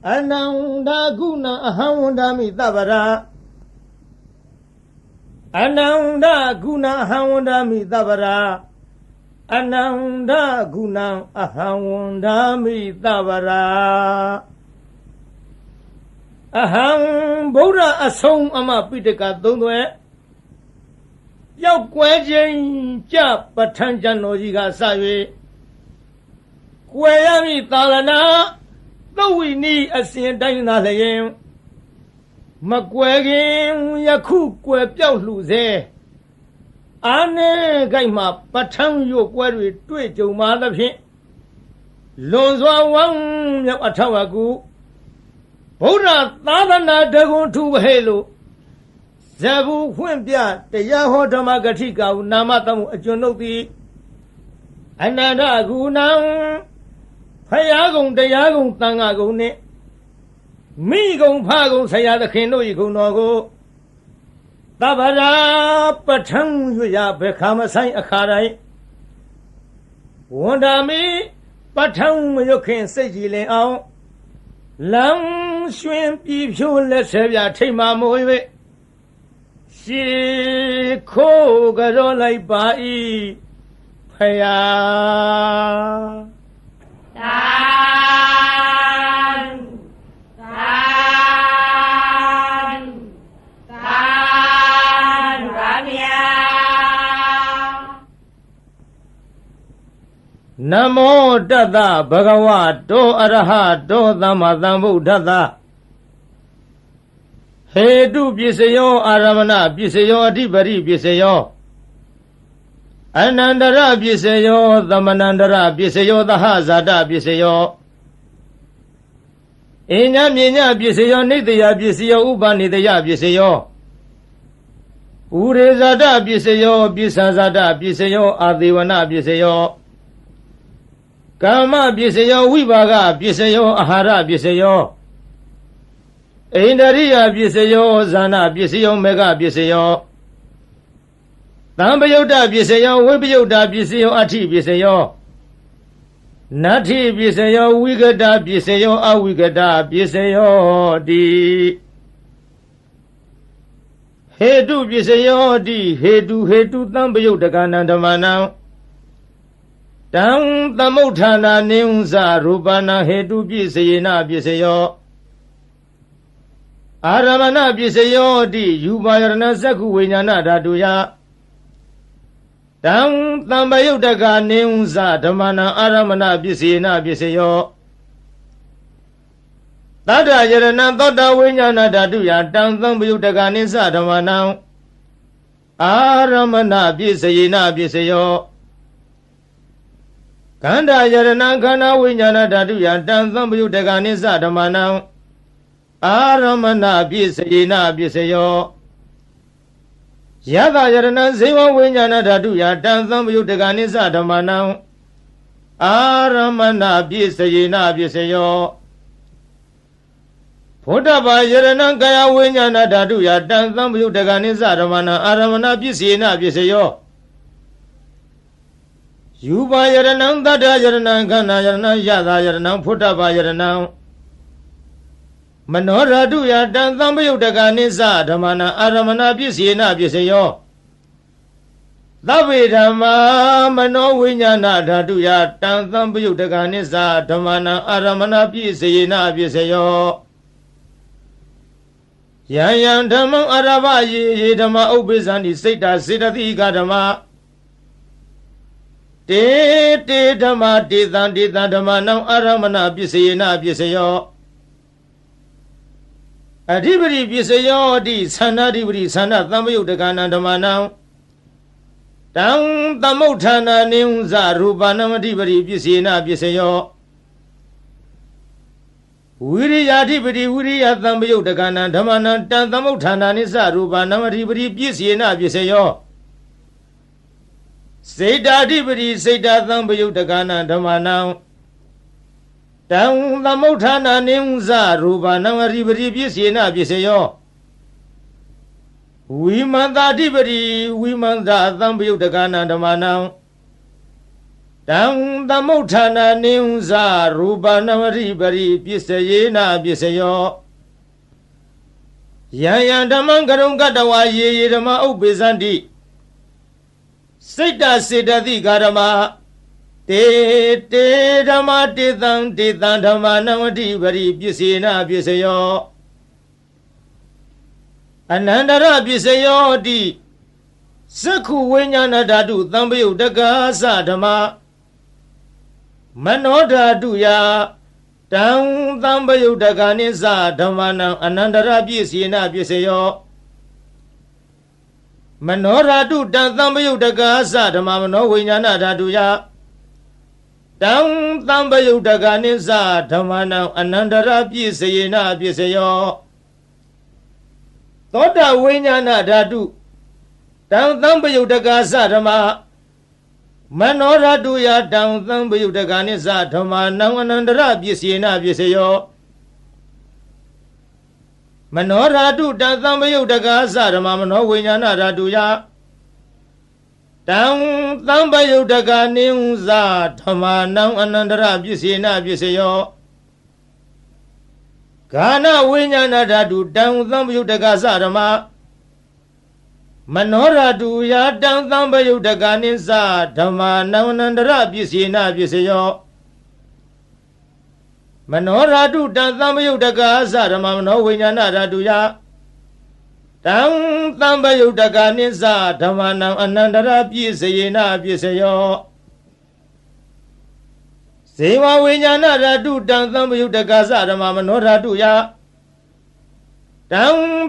Ananda guna ahawandami tabara Ananda guna ahawandami tabara Ananda guna ahawandami tabara Aham Buddha asong ama pitaka dungwe Yau quay trên chạp bật thân chân nô gì gà xa yuê Quay em y ta là ná Đâu y ni ở xin đánh nà là em Mà quay em ya khu quay béo lù dê Án nê gai mà bật thân yu quay rùi tuổi châu má đập hiện Lôn doa vắng nhập ở thao à cú Bố ra ta là ná đơ gôn thu hê lù Zabu Huan Bia, the Yahodama Gatika, Namatamu, a Jonobi Ananda Gunam Payagon, the Yagon Tangagone Migon Pagon Saya the Keno Igunogo Tabara Patang Yuya become a sign a carai Wandami Patang you can say Gile out Lang Swim if you let Sevia take my moe She ko garo lai bai phaya tan ramya Namo Tassa Bhagavato Arahato Sammasambuddhassa Hedu Pisayo Aramana Pisayo Adhipari Pisayo Anandara Pisayo Dhamanandara Pisayo Dahazada Pisayo Inya Minya Pisayo Nidya Pisayo Upanidya Pisayo Urezada Pisayo Pisazada Pisayo Adivana Pisayo Kama Pisayo Vivaga Pisayo Ahara Pisayo Indariya Pisayo Zana Pisayo Mega Pisayo Tambayota Pisayo Vipayota Pisayo Ati Pisayo Nati Pisayo Vigata Pisayo Avigata Pisayo Di Hedu Pisayo Di Hedu Tambayota Kanandamanam Tam Tamutana Neunza Rupana Hedu Pisayena Pisayo Aramana Pisayo Di Yubayarana Saku Vinyana Dhatuya Tam Tambayutaka Neunza Dhamana Aramana Pisayena Pisayo Tata Yarana Tata Vinyana Dhatuya Tam Tambayutaka Nisa Dhamana Aramana Pisayena Pisayo Kanda Yarana Kana Vinyana Dhatuya Tam Tambayutaka Nisa Dhamana Aramana Pisayena Pisayo Yada Yarana Seva Vinyana Dhatuya Tam Tambayutaka Nisa Dhamana Aramana Pisayena Pisayo Phodaba Yarana Kaya Vinyana Dhatuya Tam Tambayutaka Nisa Dhamana Aramana Pisayena Pisayo Yuba Yarana Tata Yarana Kana Yarana Yada Yarana Phodaba Yarana Manora Duya Tam Tambayutaka Nisa Dhamana Aramana Pisayena Pisayo Davidama Mano Vinyana Dhatuya Tam Tambayutaka Nisa Dhamana Aramana Pisayena Pisayo Yan Dhammam Arava Ye Dhamma Ubisani Sita Siddhatika Dhamma Te Dhamma Tithan Dhamma Nam Aramana Pisayena Pisayo Adhipari Pisayo Di Sanadipari Sana Tambayutaka Dhammanam Tam Tamutthana Neunza Rupanam Adhipari Pisayena Pisayo Viriyadhipari Viriya Tambayutaka Dhammanam Tam Tamutthana Nisa Rupanam Adhipari Pisayena Pisayo Siddhadhipari Siddha Tambayutaka Dhammanam Tam Tamutthana Neunza Rupanam Adhipari Pisayena Pisayo Vimantadhipari Vimanta Tambayutaka Dhammanam တံသမုဋ္ဌာနာနိဥ္ဇရူပနဝရိပရိပစ္စယေနပစ္စယောယံယံဓမ္မံကရုံကတဝါယေယေဓမ္မဥပ္ပေဇန္တိစိတ်တစေတသိကာဓမ္မတေတေဓမ္မတေတံတေတံဓမ္မနဝတိပရိပစ္စေနပစ္စယောအနန္တရပစ္စယောတိသက္ခုဝိညာဏဓာတုသံပယုတက္ကာသဓမ္မမနောဓာတုယတံသံပယုတက္ကာနိသဓမ္မနံအနန္တရပစ္စေနပစ္စယောမနောဓာတုတံသံပယုတက္ကာသဓမ္မမနောဝိညာဏဓာတုယတံသံပယုတက္ကာနိသဓမ္မနံအနန္တရပစ္စေနပစ္စယောသောတဝိညာဏဓာတုတံသံပယုတက္ကာသဓမ္မမနောဓာတုယတံသံပယုတက္ကာနိသဓမ္မနံအနန္တရပစ္စေနပစ္စယောမနောဓာတုတံသံပယုတက္ကာသဓမ္မမနောဝိညာဏဓာတုယတံသံပယုတက္ကာနိဥ္ဇဓမ္မနံအနန္တရပစ္စေနပစ္စယောဂာနဝိညာဏဓာတုတံသံပယုတက္ကာသဓမ္မမနောဓာတုယတံသံပယုတက္ကာနိသဓမ္မနံအနန္တရပစ္စေနပစ္စယောမနောဓာတုတံသံပယုတက္ကာသဓမ္မမနောဝိညာဏဓာတုယတံသံပယုတက္ကာနိသဓမ္မနံအနန္တရပစ္စေနပစ္စယောဇေဝဝိညာဏဓာတုတံသံပယုတက္ကာသဓမ္မမနောဓာတုယတံ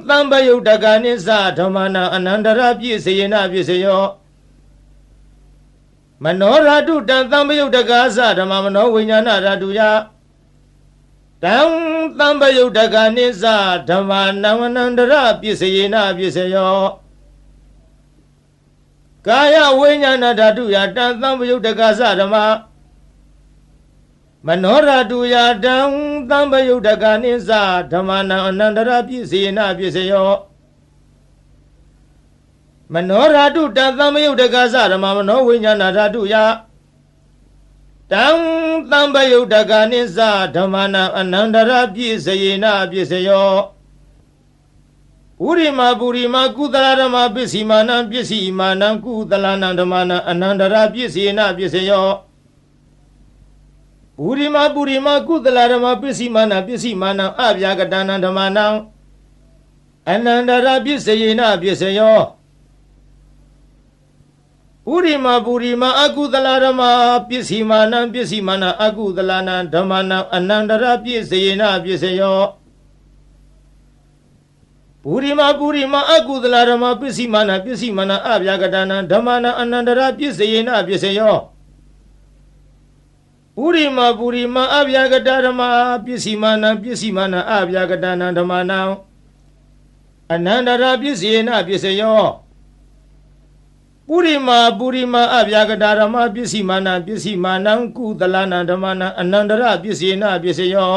သံပယုတက္ကာနိသဓမ္မနံအနန္တရပစ္စေနပစ္စယောမနောဓာတုတံသံပယုတက္ကာသဓမ္မမနောဝိညာဏဓာတုယတံသံပယုတက္ကာနိသဓမ္မနံအနန္တရပစ္စေနပစ္စယောကာယဝိညာဏဓာတုယတံသံပယုတက္ကာသဓမ္မမနောဓာတုယတံသံပယုတက္ကာနိသဓမ္မနံအနန္တရပစ္စေနပစ္စယောမနောဓာတုတံသံပယုတက္ကာသဓမ္မမနောဝိညာဏဓာတုယတံသံပယုတက္ကာနိသဓမ္မနံအနန္တရပစ္စေနပစ္စယောဥရိမပုရိမကုသလဓမ္မပစ္စီမာနံပစ္စီမာနံကုသလနံဓမ္မနံအနန္တရပစ္စေနပစ္စယောပုရိမပုရိမကုသလဓမ္မပစ္စီမာနံပစ္စီမာနံအဗျာကတနံဓမ္မနံအနန္တရပစ္စေနပစ္စယောပုရိမပုရိမအကုသလဓမ္မပစ္စီမာနံပစ္စီမာနံအကုသလနံဓမ္မနံအနန္တရပစ္စေနပစ္စယောပုရိမပုရိမအကုသလဓမ္မပစ္စီမာနံပစ္စီမာနံအဗျာကတနံဓမ္မနံအနန္တရပစ္စေနပစ္စယောပုရိမပုရိမအဗျာကတဓမ္မပစ္စီမာနံပစ္စီမာနံအဗျာကတနံဓမ္မနံအနန္တရပစ္စေနပစ္စယောပုရိမပုရိမအဗျာကတဓမ္မပစ္စီမာနံပစ္စီမာနံကုသလနံဓမ္မနံအနန္တရပစ္စေနပစ္စယော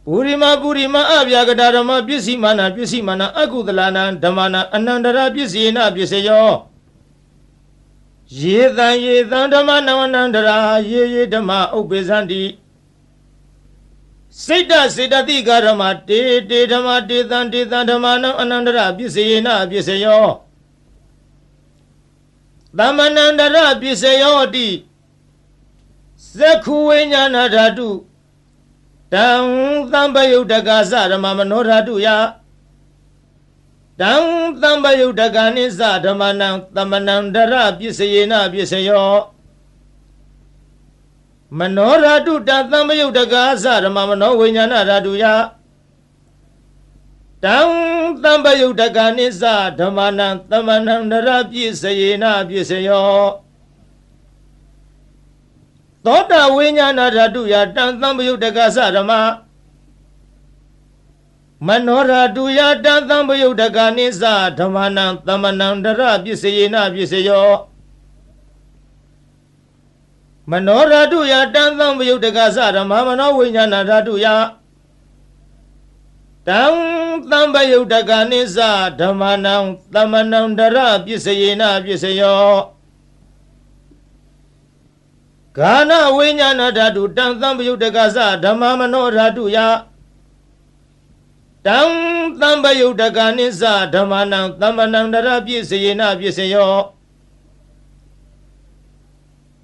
ပုရိမပုရိမအဗျာကတဓမ္မပစ္စီမာနံပစ္စီမာနံအကုသလနံဓမ္မနံအနန္တရပစ္စေနပစ္စယောယေတံဓမ္မနံအနန္တရာယေယေဓမ္မဥပ္ပေဇန္တိစိတ်တစေတသိကာဓမ္မတေတေဓမ္မတေတံတေတံဓမ္မနံအနန္တရပစ္စေနပစ္စယောသမ္မနန္တရပစ္စယောတိသက္ခုဝိညာဏဓာတုတံသံပယုတက္ကာသဓမ္မမနောဓာတုယတံသံပယုတက္ကာနိသဓမ္မနံသမ္မနန္တရပစ္စေနပစ္စယောမနောဓာတုတံသံပယုတက္ကာသဓမ္မမနောဝိညာဏဓာတုယတံသံပယုတက္ကာနိသဓမ္မနံသမ္မနန္တရပစ္စေနပစ္စယောသောတဝိညာဏဓာတုယတံသံပယုတက္ကာသဓမ္မမနောဓာတုယတံသံပယုတက္ကာနိသဓမ္မနံသမ္မနန္တရပစ္စေနပစ္စယောမနောဓာတုယတံသံပယုတက္ကာသဓမ္မမနောဝိညာဏဓာတုယတံသံပယုတက္ကာနိသဓမ္မနံသမ္မနန္တရပစ္စေနပစ္စယော ဂာနဝိညာဏဓာတုတံသံပယုတ်တကသဓမ္မမနောဓာတုယတံသံပယုတ်တကနိစ္စဓမ္မနံသမ္မနံတရပြည့်စေနပြည့်စေယော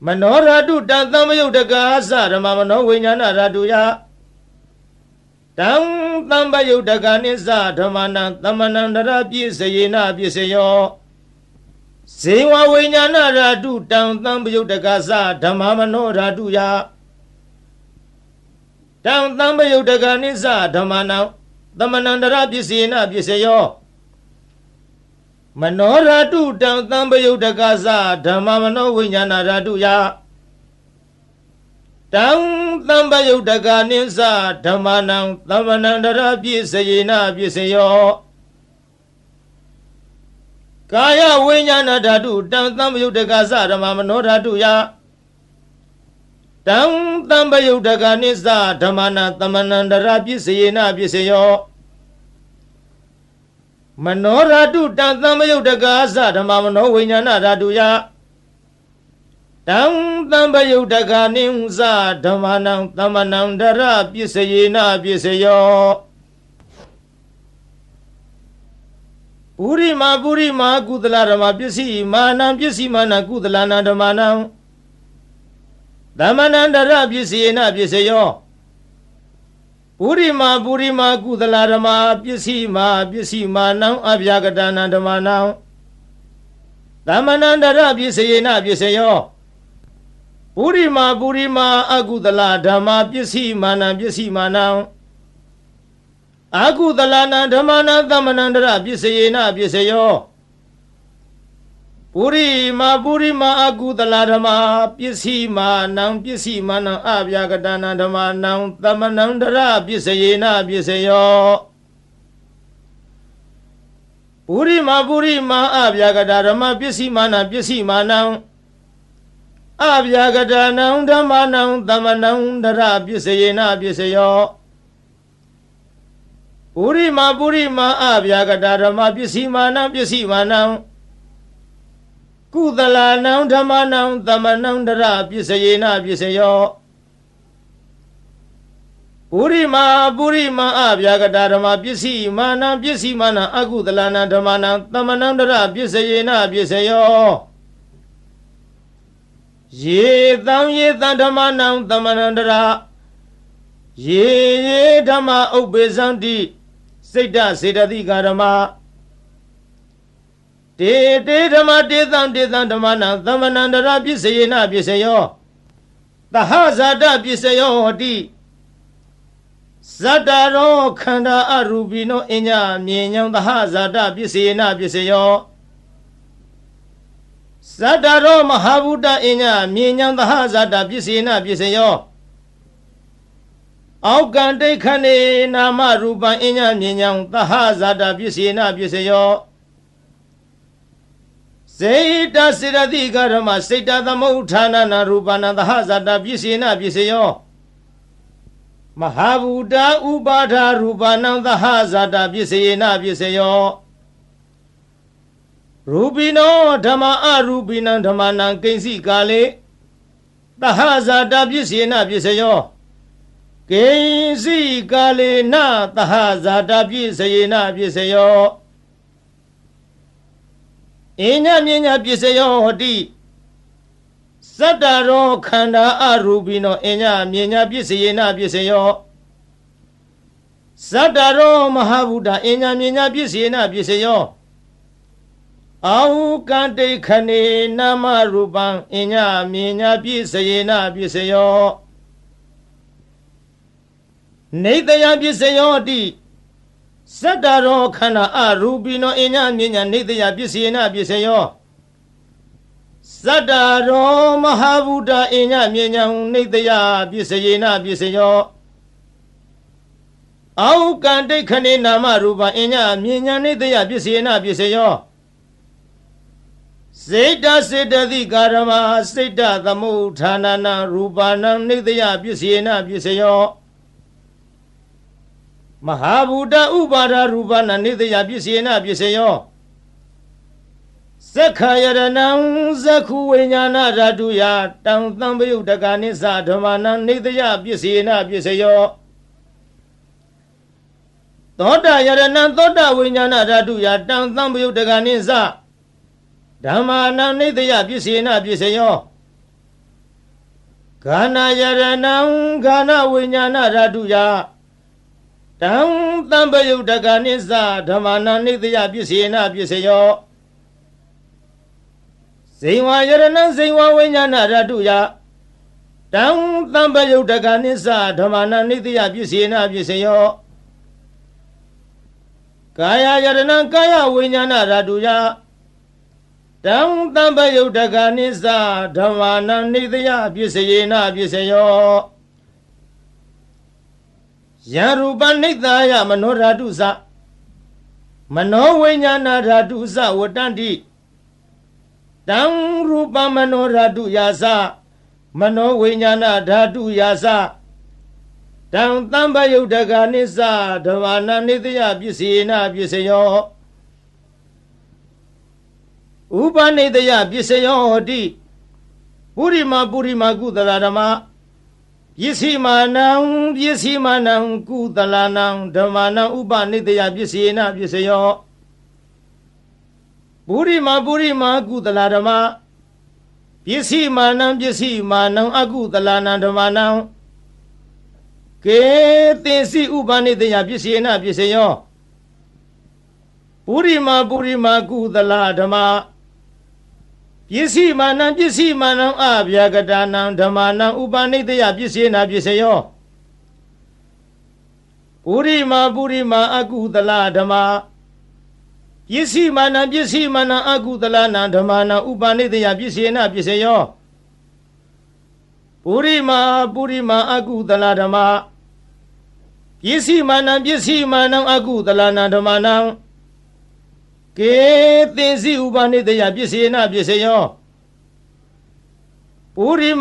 မနောဓာတုတံသံပယုတ်တကသဓမ္မမနောဝိညာဏဓာတုယတံသံပယုတ်တကနိစ္စဓမ္မနံသမ္မနံတရပြည့်စေနပြည့်စေယောဇေဝဝိညာဏဓာတုတံသံပယုတ်တကသဓမ္မမနောဓာတုယတံသံပယုတ်တကနိစ္စဓမ္မနံသမ္မနန္တရပစ္စေနပစ္စယောမနောဓာတုတံသံပယုတ်တကသဓမ္မမနောဝိညာဏဓာတုယတံသံပယုတ်တကနိစ္စဓမ္မနံသမ္မနန္တရပစ္စေနပစ္စယောကာယဝိညာဏဓာတုတံသံပယုတ်တကသဓမ္မမနောဓာတုယတံသံပယုတ်တကနိစ္စဓမ္မနံသမ္မနန္တရပစ္စေနပစ္စယောမနောဓာတုတံသံပယုတ်တကသဓမ္မမနောဝိညာဏဓာတုယတံသံပယုတ်တကနိစ္စဓမ္မနံသမ္မနန္တရပစ္စေနပစ္စယောပုရိမာကုသလဓမ္မပစ္စည်းမာနံပစ္စည်းမာနကုသလနာဓမ္မနံသမ္မနန္တရပစ္စေနပစ္စယောပုရိမာကုသလဓမ္မပစ္စည်းမာနံအဗျာကတနာဓမ္မနံသမ္မနန္တရပစ္စေနပစ္စယောပုရိမာအကုသလဓမ္မပစ္စည်းမာနံအကုသလနာဓမ္မနံသမ္မနန္တရပစ္စေနပစ္စယောပုရိမာအကုသလဓမ္မပစ္စည်းမာနံအဗျာကတနာဓမ္မနံသမ္မနန္တရပစ္စေနပစ္စယောပုရိမာအဗျာကတဓမ္မပစ္စည်းမာနအဗျာကတနံဓမ္မနံသမ္မနန္တရပစ္စေနပစ္စယောပုရိမာအဗျာကတဓမ္မပစ္စည်းမာနကုသလနံဓမ္မနံသမ္မနန္တရပစ္စေနပစ္စယောပုရိမာအဗျာကတဓမ္မပစ္စည်းမာနအကုသလနံဓမ္မနံသမ္မနန္တရပစ္စေနပစ္စယောယေသံဓမ္မနံသမ္မနန္တရယေဓမ္မဥပ္ပေဇံတိစိတ်တစေတသိကာဓမ္မတေဓမ္မတေသံဓမ္မနံသမ္မနန္တရပစ္စေနပစ္စယောသဟဇာတပစ္စယောဟတိဇတ္တရောခန္ဓာအရူပိနောအညမြင်ညံသဟဇာတပစ္စေနပစ္စယောဇတ္တရောမဟာဗုဒ္ဓအညမြင်ညံသဟဇာတပစ္စေနပစ္စယောအောက်ကံတိခဏေနာမရူပံအညမြင်ညံသဟဇာတပစ္စေနပစ္စယောစေတစေတသိကဓမ္မစေတသမုဋ္ဌာနနာရူပနာသဟဇာတပစ္စေနပစ္စယောမဟာဗုဒ္ဓဥပါဒာရူပနံသဟဇာတပစ္စေနပစ္စယောရူပိနောဓမ္မအရူပိနံဓမ္မနံကိဉ္စိကာလေသဟဇာတပစ္စေနပစ္စယောကိဉ္စိကာလေနသဟဇာတပစ္စေနပစ္စယောအညမြညာပစ္စယောဟတိဇတ္တရောခန္ဓာအရူပိနောအညမြညာပစ္စယေနပစ္စယောဇတ္တရောမဟာဗုဒ္ဓအညမြညာပစ္စယေနပစ္စယောအာဟုကံတိခဏေနာမရူပံအညမြညာပစ္စယေနပစ္စယောနေတယပစ္စယောတိဇတ္တရောခန္ဓာအရူပိနောအညမြညာနေတယပစ္စယေနပစ္စယောဇတ္တရောမဟာဗုဒ္ဓအညမြညာနေတယပစ္စယေနပစ္စယောအာဟုကံတိခဏေနာမရူပံအညမြညာနေတယပစ္စယေနပစ္စယောစေတစေတသိကာရမစေတသမုဋ္ဌာနနာရူပနံနေတယပစ္စယေနပစ္စယောမဟာဗုဒ္ဓဥပါဒရူပနံနေတယပစ္စေနပစ္စယော သက္ခာယရဏံသက္ခုဝိညာဏဓာတုယတံသံပယုတ်တကနိသဓမ္မနံနေတယပစ္စေနပစ္စယောသောတာယရဏံသောတာဝိညာဏဓာတုယတံသံပယုတ်တကနိသဓမ္မာနံနေတယပစ္စေနပစ္စယောဂာနာယရဏံဂာနဝိညာဏဓာတုယတံသံပယုတ်တကနိသဓမ္မာနံနေတယပစ္စေနပစ္စယောဇိဝယရဏံဇိဝဝိညာဏဓာတုယတံသံပယုတ်တကနိသဓမ္မာနံနေတယပစ္စေနပစ္စယောကာယယရဏံကာယဝိညာဏဓာတုယတံသံပယုတ်တကနိသဓမ္မာနံနေတယပစ္စယေနပစ္စယောယံရူပနိတယမနောဓာတုသမနောဝိညာဏဓာတုသဝတ္တန္တိတံရူပမနောဓာတုယာသမနောဝိညာဏဓာတုယာသတံသံပယုတ်တကနိသဓမ္မာနံနေတယပစ္စေနပစ္စယောဥပနိတယပစ္စယောဟောတိပုရိမကုသလဓမ္မပစ္စည်းမာနံကုသလနံဓမ္မာနံဥပနိတယပစ္စေနပစ္စယောပုရိမကုသလဓမ္မပစ္စည်းမာနံအကုသလနံဓမ္မာနံကေသင်္စီဥပနိတယပစ္စေနပစ္စယောပုရိမကုသလဓမ္မပစ္စည်းမာနံအဗျာကတာနံဓမ္မာနံဥပနိတယပစ္စေနပစ္စယောပုရိမအကုသလဓမ္မပစ္စည်းမာနံအကုသလနံဓမ္မာနံဥပနိတယပစ္စေနပစ္စယောပုရိမအကုသလဓမ္မပစ္စည်းမာနံအကုသလနံဓမ္မာနံကေသင်္စီဥပနိတယပစ္စေနပစ္စယောပုရိ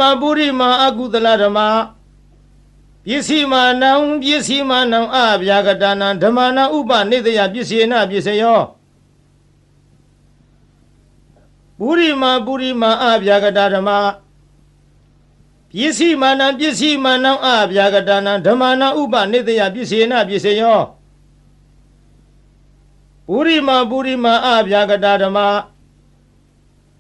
မအကုသလဓမ္မပစ္စည်းမာနံအဗျာကတာနံဓမ္မာနံဥပနိတယပစ္စေနပစ္စယောပုရိမအဗျာကတာဓမ္မပစ္စည်းမာနံအဗျာကတာနံဓမ္မာနံဥပနိတယပစ္စေနပစ္စယောပုရိမအဗျာကတာဓမ္မ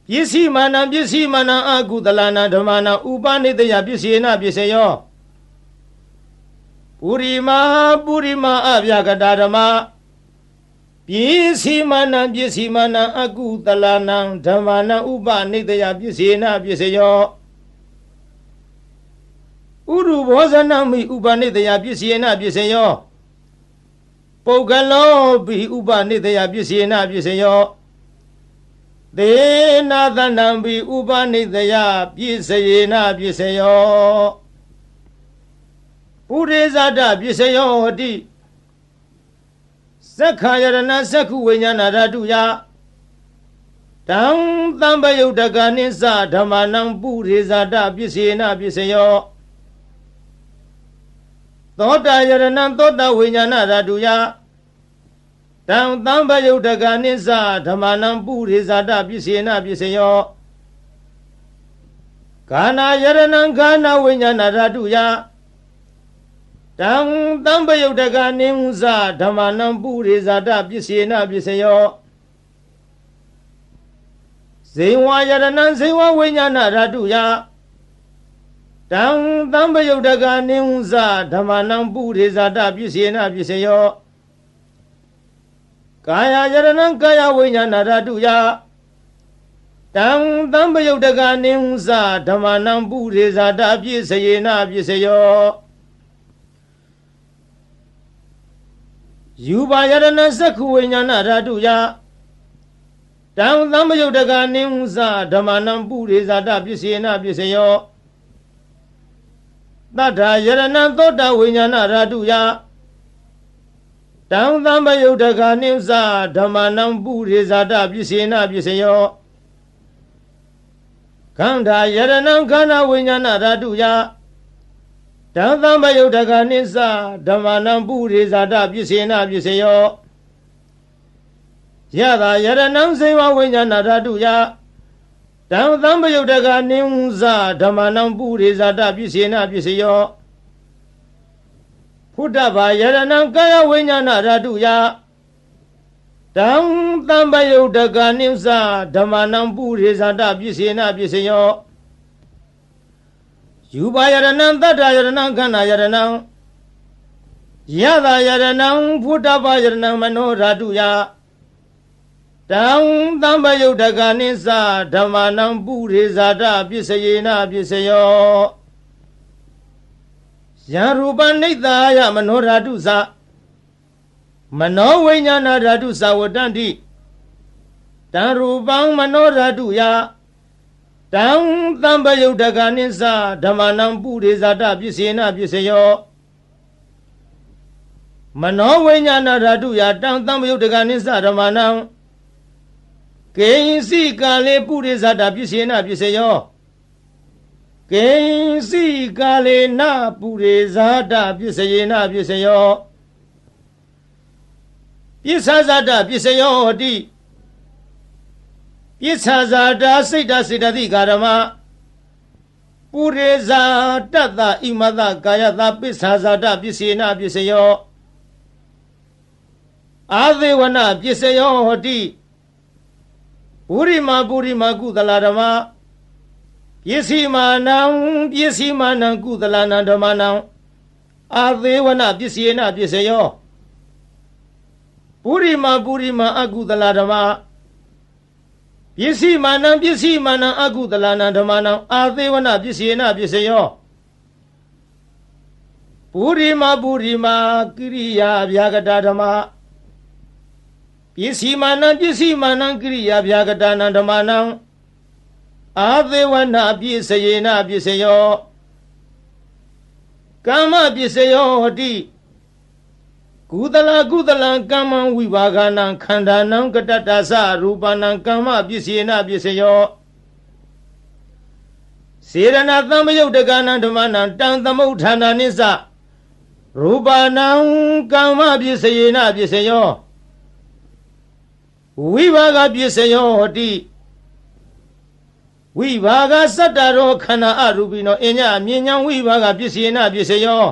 ပစ္စည်းမာနံအကုသလနံဓမ္မာနံဥပနိတယပစ္စေနပစ္စယောပုရိမအဗျာကတာဓမ္မပစ္စည်းမာနံအကုသလနံဓမ္မာနံဥပနိတယပစ္စေနပစ္စယောဥရုဘောဇနမိဥပနိတယပစ္စေနပစ္စယောပုဂ္ဂလောပိဥပနိတယပစ္စေနပစ္စယောသေနာသနံပိဥပနိတယပစ္စယေနပစ္စယောပုရိဇာတပစ္စယောဟောတိသက္ခာယရဏသက္ခုဝိညာဏဓာတုယတံသံပယုတ်တကနိသဓမ္မာနံပုရိဇာတပစ္စေနပစ္စယောသောတာယရဏံသောတာဝိညာဏဓာတုယတံသံပယုတ်တကနိသဓမ္မာနံပုရိဇာတပစ္စေနပစ္စယောဂာနာယရဏံဂာနဝိညာဏဓာတုယတံသံပယုတ်တကနိသဓမ္မာနံပုရိဇာတပစ္စေနပစ္စယောဇိဝယရဏံဇိဝဝိညာဏဓာတုယတံသံပယုတ်တကနိသဓမ္မာနံပုရိဇာတပစ္စေနပစ္စယောကာယယရဏံကာယဝိညာဏဓာတုယတံသံပယုတ်တကနိသဓမ္မာနံပုရိဇာတပစ္စယေနပစ္စယောယူပါယရဏံသက္ခုဝိညာဏဓာတုယတံသံပယုတ်တကနိသဓမ္မာနံပုရိဇာတပစ္စေနပစ္စယောသတ္ထာယရဏံသောတာဝိညာဏဓာတုယတံသံပယုတ်တကနိသဓမ္မာနံပုရိဇာတပစ္စေနပစ္စယောခန္ဓာယရဏံခန္ဓာဝိညာဏဓာတုယတံသံပယုတ်တကနိသဓမ္မာနံပုရိဇာတပစ္စေနပစ္စယော ယသာယရဏံစေဝဝိညာဏဓာတုယတံသံပယုတ်တကနိဝဇဓမ္မနံပုရိဇာတပစ္စေနပစ္စယောဖုဒ္ဓဘာယရဏံကာယဝိညာဏဓာတုယတံသံပယုတ်တကနိဝဇဓမ္မနံပုရိဇာတပစ္စေနပစ္စယောယူပါယရဏံတတ္တယရဏံခန္ဓာယရဏံယသာယရဏံဖုဒ္ဓဘာယရဏံမနောဓာတုယတံသံပယုတ်တကနိစ္စဓမ္မနံပုရိဇာတပစ္စယေနပစ္စယောယံရူပနိဿာယမနောဓာတုသမနောဝိညာဏဓာတုသဝတ္တန္တိတံရူပံမနောဓာတုယတံသံပယုတ်တကနိစ္စဓမ္မနံပုရိဇာတပစ္စယေနပစ္စယောမနောဝိညာဏဓာတုယတံသံပယုတ်တကနိစ္စဓမ္မနံကေယင်စီကာလေပုရိဇာတပစ္စေနပစ္စယောကေယင်စီကာလေနပုရိဇာတပစ္စယေနပစ္စယောပစ္ဆဇာတပစ္စယောဟတိပစ္ဆဇာတစိတ်တစေတသိကာရမပုရိဇာတတ္တဣမတကာယတပစ္ဆဇာတပစ္စေနပစ္စယောအာသေဝနပစ္စယောဟတိပုရိမာကုသလဓမ္မပစ္စည်းမာနံကုသလနံဓမ္မနံအာသေဝနပစ္စယေနပစ္စယောပုရိမာအကုသလဓမ္မပစ္စည်းမာနံအကုသလနံဓမ္မနံအာသေဝနပစ္စယေနပစ္စယောပုရိမာကိရိယာဗျာကတာဓမ္မပစ္စည်းမာနံကိရိယာဗျာကတာနံဓမ္မနံအာသေဝနပစ္စယေနပစ္စယောကာမပစ္စယောဟတိကုသလကမ္မဝိဘာဂနံခန္ဓာနံကတတ္တသရူပနံကာမပစ္စယေနပစ္စယောစေရဏသံပယုတ်တကနံဓမ္မနံတံသမုဋ္ဌာနာနိစ္စရူပနံကာမပစ္စယေနပစ္စယောဝိဘာဂပစ္စယောဟတိဝိဘာဂစတ္တရောခန္ဓာအရူပိနောအညအမြင်ညာဝိဘာဂပစ္စယေနပစ္စယော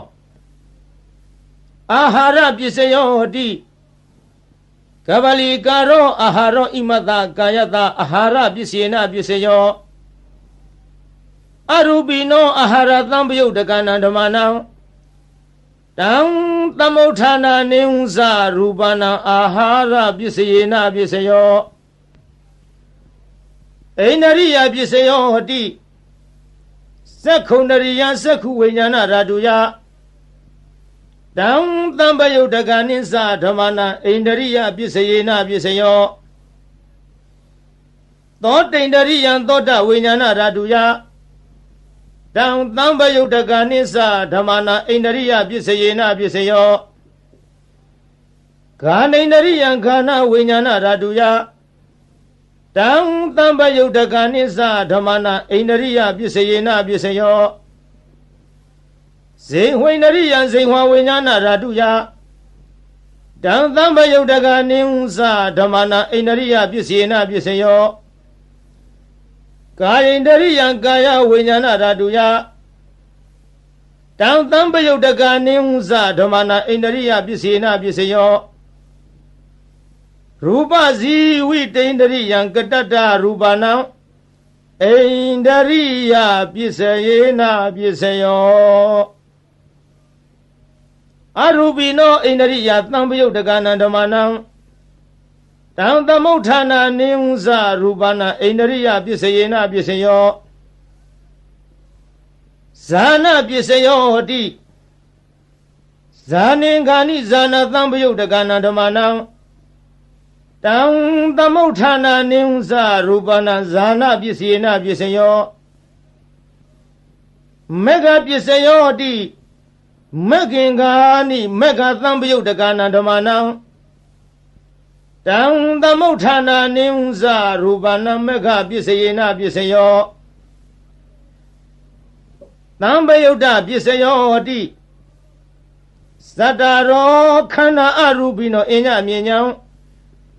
အာဟာရပစ္စယောဟတိကဗလိကာရောအာဟာရောဣမတကာယတအာဟာရပစ္စယေနပစ္စယောအရူပိနောအာဟာရသံပယုတ်တကနံဓမ္မနံတံသမုဋ္ဌာနာနိဝဇရူပနာအာဟာရပစ္စယေနပစ္စယောအိန္ဒရိယပစ္စယောဟတိသက္ခုန္ဒရိယသက္ခုဝိညာဏဓာတုယတံသံပယုတ်တကနိစ္စဓမ္မနာအိန္ဒရိယပစ္စယေနပစ္စယောသောတိန္ဒရိယသောတဝိညာဏဓာတုယတံသံပယုတ်တကနိစ္စဓမ္မနာအိန္ဒရိယပစ္စယေနပစ္စယောဂာနိန္ဒရိယခန္ဓာဝိညာဏဓာတုယတံသံပယုတ်တကနိစ္စဓမ္မနာအိန္ဒရိယပစ္စယေနပစ္စယောဇေဝိန္ဒရိယဇေဝဝိညာဏဓာတုယတံသံပယုတ်တကနိစ္စဓမ္မနာအိန္ဒရိယပစ္စယေနပစ္စယောကာယိန္ဒရိယကာယဝိညာဏဓာတုယတံသံပယုတ်တကနိစ္စဓမ္မနာအိန္ဒရိယပစ္စယေနပစ္စယောရူပဇီဝိတိန္ဒရိယကတတ္တရူပနံအိန္ဒရိယပစ္စယေနပစ္စယောအရူပိနောအိန္ဒရိယသံပယုတ်တကနံဓမ္မနံတံသမုဋ္ဌာနာနိဝဇရူပနာအိန္ဒရိယပစ္စယေနပစ္စယောဇာနပစ္စယောဟတိဇာနိဂာနိဇာနသံပယုတ်တကနံဓမ္မနံတံသမုဋ္ဌာနာနိဝဇရူပနာဇာနပစ္စယေနပစ္စယောမေဃပစ္စယောဟတိမေခင်္ဂာနိမေဃသံပယုတ်တကနံဓမ္မနံတံသမုဋ္ဌာနာနိဝဇရူပနာမေဃပစ္စယေနပစ္စယောသံပယုတ်တပစ္စယောဟတိသတ္တရောခန္ဓာအရူပိနောအညမြင်ညာ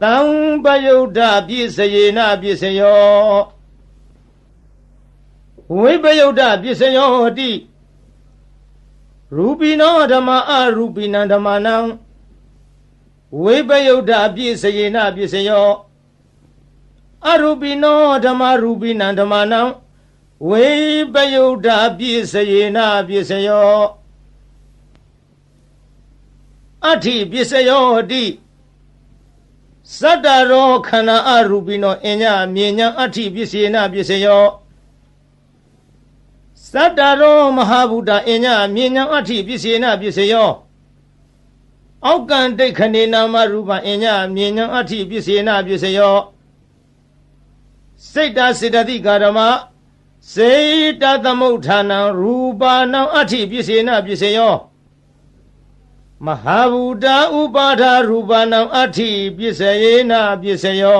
တံပယုဒ္ဓပြည့်စယေနပြည့်စယောဝိပယုဒ္ဓပြည့်စယောတိရူပိနောဓမ္မအရူပိနံဓမ္မနံဝိပယုဒ္ဓပြည့်စယေနပြည့်စယောအရူပိနောဓမ္မရူပိနံဓမ္မနံဝိပယုဒ္ဓပြည့်စယေနပြည့်စယောအဋ္ဌိပြည့်စယောတိသတ္တရောခန္ဓာအရူပိနောအညမြင်ညာအဋ္ဌိပြည့်စယေနပြည့်စယောသတ္တရောမဟာဗုဒ္ဓအညမြင်ညာအဋ္ဌိပြည့်စယေနပြည့်စယောအောက်ကံဒိဋ္ဌနေနာမရူပအညမြင်ညာအဋ္ဌိပြည့်စယေနပြည့်စယောစိတ်တစေတသိကာရမစေတသမုဋ္ဌာနံရူပနံအဋ္ဌိပြည့်စယေနပြည့်စယောမဟာဗုဒ္ဓဥပါဒရူပနံအဋ္ဌိပြည့်စယေနပြည့်စယော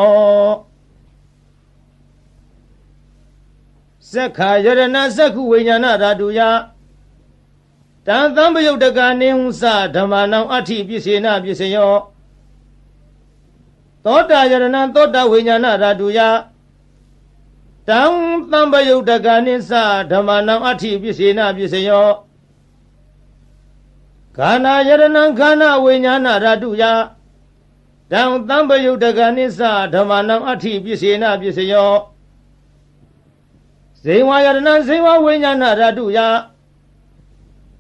သက္ခာယရဏသက္ခုဝိညာဏဓာတုယတံသံပယုတ်တကနိဟုသဓမ္မနံအဋ္ဌိပြည့်စယေနပြည့်စယောသောတာယရဏသောတာဝိညာဏဓာတုယတံသံပယုတ်တကနိသဓမ္မနံအဋ္ဌိပြည့်စယေနပြည့်စယောခန္ဓာယရဏခန္ဓာဝိညာဏဓာတုယတံသံပယုတ်တကနိသဓမ္မနံအဋ္ဌိပြည့်စယေနပြည့်စယောဇေဝယရဏဇေဝဝိညာဏဓာတုယ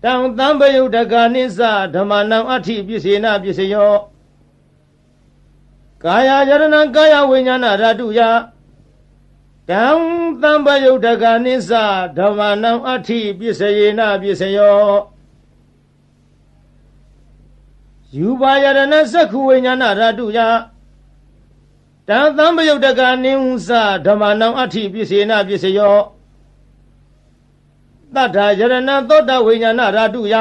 တံသံပယုတ်တကနိသဓမ္မနံအဋ္ဌိပြည့်စယေနပြည့်စယောကာယယရဏကာယဝိညာဏဓာတုယတံသံပယုတ်တကနိသဓမ္မနံအဋ္ဌိပြည့်စယေနပြည့်စယောယူပါယရဏသက္ခုဝိညာဏဓာတုယတံသံပယုတ်တကနိဟုသဓမ္မနံအဋ္ဌိပြည့်စယေနပြည့်စယောတတ္ထာယရဏသောတဝိညာဏဓာတုယ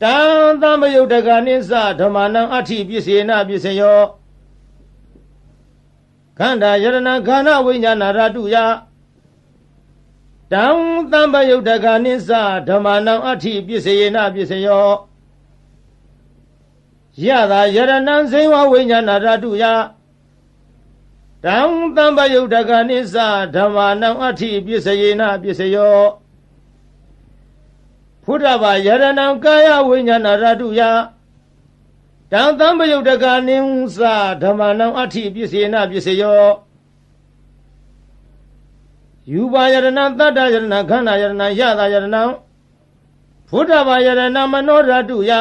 တံသံပယုတ်တကနိသဓမ္မနံအဋ္ဌိပြည့်စယေနပြည့်စယောခန္ဓာယရဏခန္ဓာဝိညာဏဓာတုယတံသံပယုတ်တကနိသဓမ္မနံအဋ္ဌိပြည့်စယေနပြည့်စယောယတာယရဏဇေဝဝိညာဏဓာတုယတံသံပယုတ်တကနိသဓမ္မနံအဋ္ဌိပြည့်စယေနပြည့်စယောဖုဒ္ဓဘာယရဏကာယဝိညာဏဓာတုယတံသံပယုတ်တကနိဟုသဓမ္မနံအဋ္ဌိပြည့်စယေနပြည့်စယောယူပါယရဏသတ္တယရဏခန္ဓာယရဏယတာယရဏဖုဒ္ဓဘာယရဏမနောဓာတုယ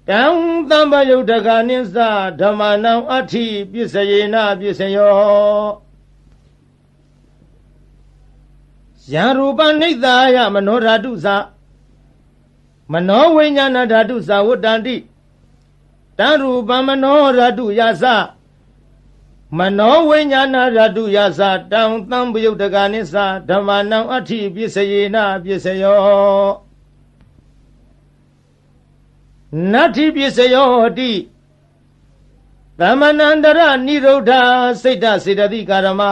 တံသံပယုတ်တကနိသဓမ္မနံအဋ္ဌိပြည့်စယေနပြည့်စယောယံရူပနိဿာယမနောဓာတုသမနောဝိညာဏဓာတုသဝတ္တန္တိတံရူပမနောဓာတုယသမနောဝိညာဏဓာတုယသတံသံပယုတ်တကနိသဓမ္မနံအဋ္ဌိပြည့်စယေနပြည့်စယောနတ္ထိပြည့်စယောတိသမဏန္တရနိရုဒ္ဓစိတ်တစေတသိကာရမ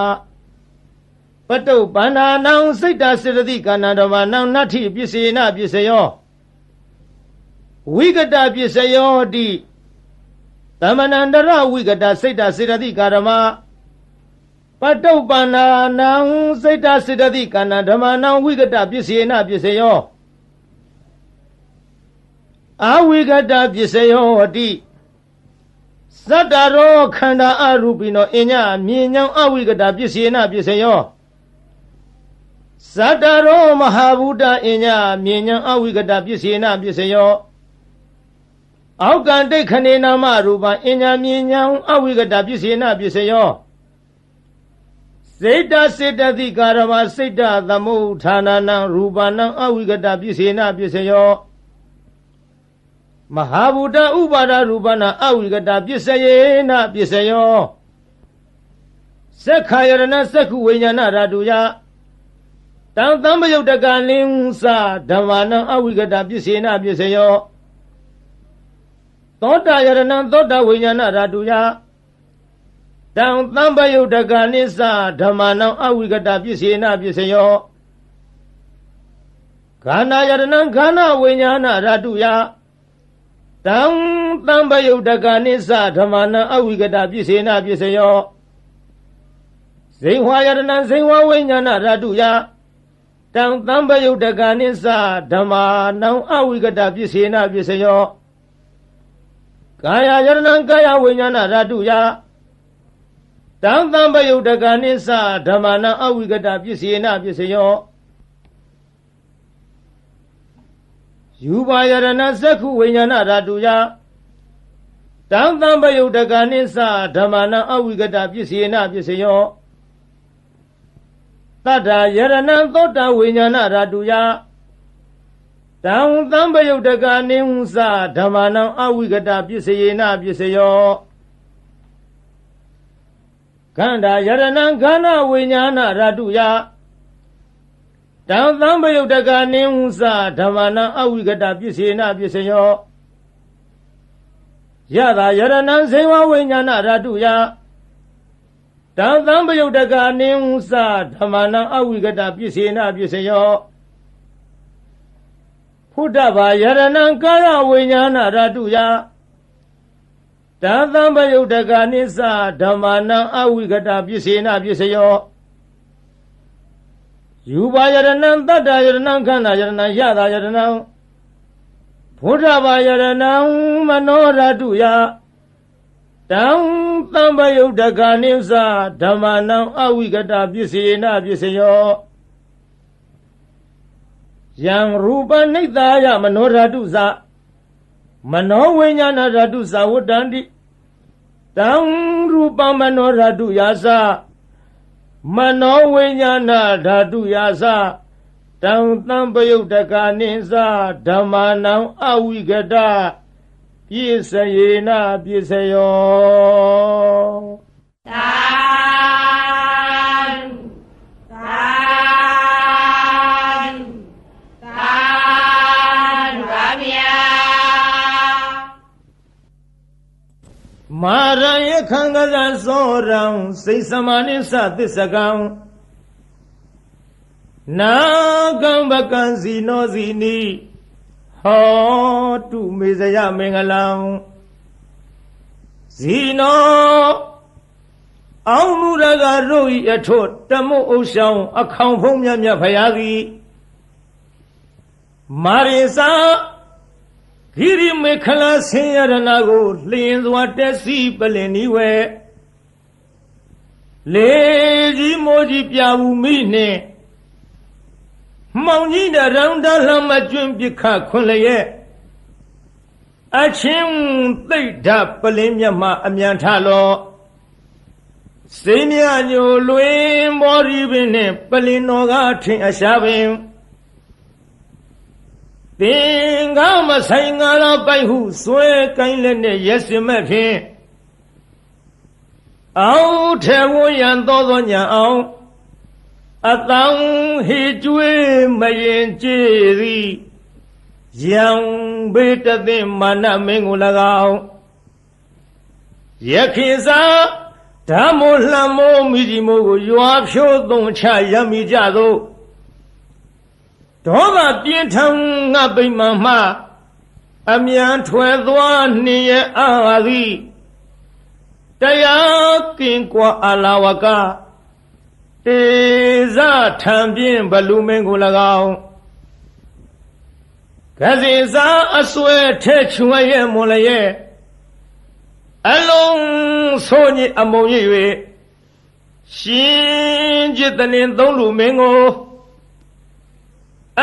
ပတုပ္ပန္နာနံစိတ်တစေတသိကာဏဓမ္မနံနတ္ထိပြည့်စယေနပြည့်စယောဝိကတပြည့်စယောတိသမဏန္တရဝိကတစိတ်တစေတသိကာရမပတုပ္ပန္နာနံစိတ်တစေတသိကာဏဓမ္မနံဝိကတပြည့်စယေနပြည့်စယောအဝိကတပစ္စယောတိသတ္တရောခန္ဓာအရူပိနောအညမြင်ညောင်းအဝိကတပစ္စယေနပစ္စယောသတ္တရောမဟာဗုဒ္ဓအညမြင်ညောင်းအဝိကတပစ္စယေနပစ္စယောအောက်ကံဒိဋ္ဌနေနာမရူပအညမြင်ညောင်းအဝိကတပစ္စယေနပစ္စယောစေတစေတသိကာရမစိတ်တသမုဋ္ဌာနနံရူပနံအဝိကတပစ္စယေနပစ္စယောမဟာဗုဒ္ဓဥပါဒရူပနာအဝိကတပစ္စယေနပစ္စယောသက္ခာယရဏသက္ခုဝိညာဏဓာတုယတံသံပယုတ်တကနိသဓမ္မနံအဝိကတပစ္စေနပစ္စယောသောတာယရဏသောတာဝိညာဏဓာတုယတံသံပယုတ်တကနိသဓမ္မနံအဝိကတပစ္စေနပစ္စယောခန္ဓာယရဏခန္ဓာဝိညာဏဓာတုယ တံပယုတ်တကနိစ္စဓမ္မနံအဝိကတပစ္စေနပစ္စယောဇိဝါယရဏံဇိဝဝိညာဏဓာတုယတံပယုတ်တကနိစ္စဓမ္မနံအဝိကတပစ္စေနပစ္စယောကာယယရဏံကာယဝိညာဏဓာတုယတံပယုတ်တကနိစ္စဓမ္မနံအဝိကတပစ္စေနပစ္စယောယူပါယရဏသက္ခုဝိညာဏဓာတုယတံပယုတ်တကနိစ္စဓမ္မနံအဝိကတပစ္စေနပစ္စယောတတ္တယရဏသောတဝိညာဏဓာတုယတံပယုတ်တကနိဝသဓမ္မနံအဝိကတပစ္စေနပစ္စယောခန္ဓာယရဏခန္ဓာဝိညာဏဓာတုယတံပယုတ်တကနိဝသဓမ္မနံအဝိကတပစ္စေနပစ္စယောယတာယရဏဇေဝဝိညာဏဓာတုယတံပယုတ်တကနိဝသဓမ္မနံအဝိကတပစ္စေနပစ္စယောဖုဒ္ဓဘာယရဏကာယဝိညာဏဓာတုယတံပယုတ်တကနိစ္စဓမ္မနံအဝိကတပစ္စေနပစ္စယောယူပါယရဏတတ္တယရဏခန္ဓာယရဏယတာယရဏဖုဒ္ဓဘာယရဏမနောဓာတုယတံပယုတ်တကနိစ္စဓမ္မနံအဝိကတပစ္စေနပစ္စယောယံရူပနိတ္တာယမနောဓာတုသမနောဝိညာဏဓာတုသဝတ္တန္တိတံရူပမနောဓာတုယာသမနောဝိညာဏဓာတုယာသတံပယုတ်တကနိစ္စဓမ္မနံအဝိကတပစ္စယေနပစ္စယောသာမာရယခံကလသောရံစိတ်စမနိသသစ္စကံနာကံဘကံစီနောစီနိဟောတုမေဇယမင်္ဂလံဇီနောအောင်မူရကတို့ဤအထွတ်တမုတ်ဥဆောင်အခေါင်ဖုံးမြတ်မြတ်ဖရာသည်မာရိစာဂိရိမေခလာဆင်းရဏကိုလျင်စွာတက်စီပလင်နီဝဲလေကြီးမိုးကြီးပြဝူမိနှင့်မောင်ကြီးတရောင်တလှမကျွန်းပြခခွန်လျက်အချင်းသိဒ္ဓပလင်းမြတ်မှအမြန်ထလောစိမ့်မြညိုလွင်ဘောရီပင်နှင့်ပလင်တော်ကထင်အရှားပင်သင်္ကာမဆိုင်ငါလာပိုက်ဟုဆွဲကိုင်းလက်နဲ့ရက်စင်မဲ့ဖြင့်အောင်ထဲဝရန်သောညာအောင်အတောင်ဟေကျွေးမရင်ကြည်သည်ယံဘေတသိမာနမင်းကို၎င်းယခိစာဓမ္မိုလှမိုးမိကြီးမိုးကိုရွာဖြိုးသွန်ချရမိကြသောဒေါသပြင်းထန်ငါပိမှန်မှအမြန်ထွယ်သွားနှင်ရအာသည်တရားကင်ကွာအလာဝကတေဇထံပြင်းဘလူမင်းကို၎င်းကစီစာအစွဲထဲချွဲရဲ့မွန်လည်းရဲ့အလုံးဆိုးညစ်အမုံရ၍ရှင်จิตတနင်သုံးလူမင်းကို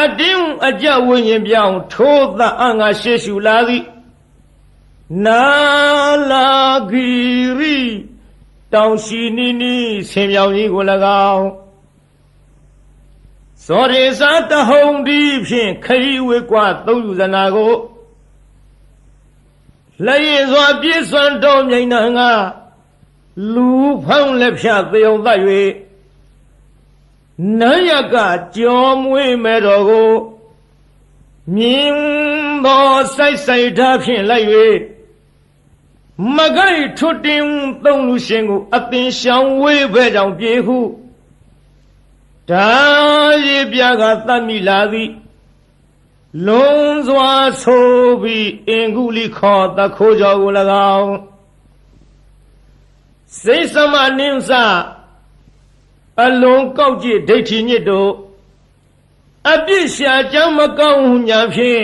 အတင်းအကြဝိညာဉ်ပြောင်းထိုးသအငါရှေ့ရှုလာသည်နာလာဂီရီတောင်ရှိနီနီဆင်ပြောင်ကြီးကို၎င်းစောရေစာတဟုံဒီဖြင့်ခရီးဝေကွာသုံးယူဇနာကိုလက်ရည်စွာပြည့်စွမ်းတော်မြိန်နာငါလူဖောင်းလက်ဖြတ်သေုံသတ်၍နန်းရကကြောမွေးမဲ့တော်ကိုမြင်းသောစိုက်စိုက်ထားဖြင့်လိုက်၍မကိုက်ထွတ်တင်သုံးလူရှင်ကိုအသင်ရှောင်ဝေးပဲကြောင့်ပြေဟုဒါရည်ပြကသတ်မိလာသည် လွန်စွာဆိုပြီးအင်္ဂုလိခေါ်တခိုးကြောကို၎င်းစိတ်သမနင်းစအလုံးကောက်ကြည့်ဒိဋ္ဌိညစ်တို့အပြစ်ရှာကြောင့်မကောင်းဟုညာဖြင့်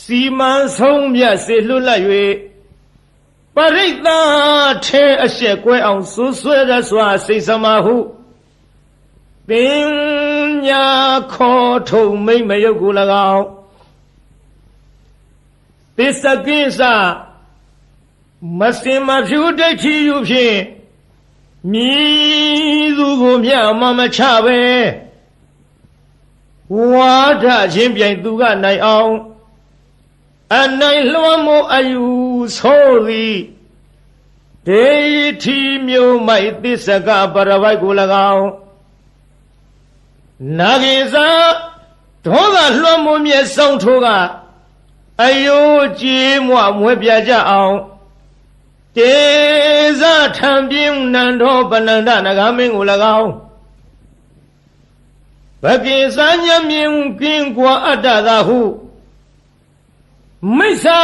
စီမံဆုံးမြတ်စေလွတ်လပ်၍ပရိသတ်ထဲအရှက်ကွဲအောင်ဆွဆွဲရစွာစိတ်သမဟုပညာခေါ်ထုံမိမ့်မယုတ်ကို၎င်းသစ္စကိစ္စမစင်မဖြူဒိဋ္ဌိယူဖြင့်မြည်သူကိုမြတ်မမချပဲဝါဒချင်းပြိုင်သူကနိုင်အောင်အနိုင်လွှမ်းမိုးအယူဆိုသည်ဒိဋ္ဌိမျိုးမိုက်သစ္စကပရပိုက်ကို၎င်းနာဂိဇာဒေါသလွှမ်းမိုးမြဲဆောင်ထိုးကအယိုးကြေးမွမွဲပြကြအောင်တေဇထံပြင်းနန္ဒောပနန္ဒနဂမင်းကို၎င်းဘကိစာညမြင်ကင်းကွာအတ္တသာဟုမိစ္ဆာ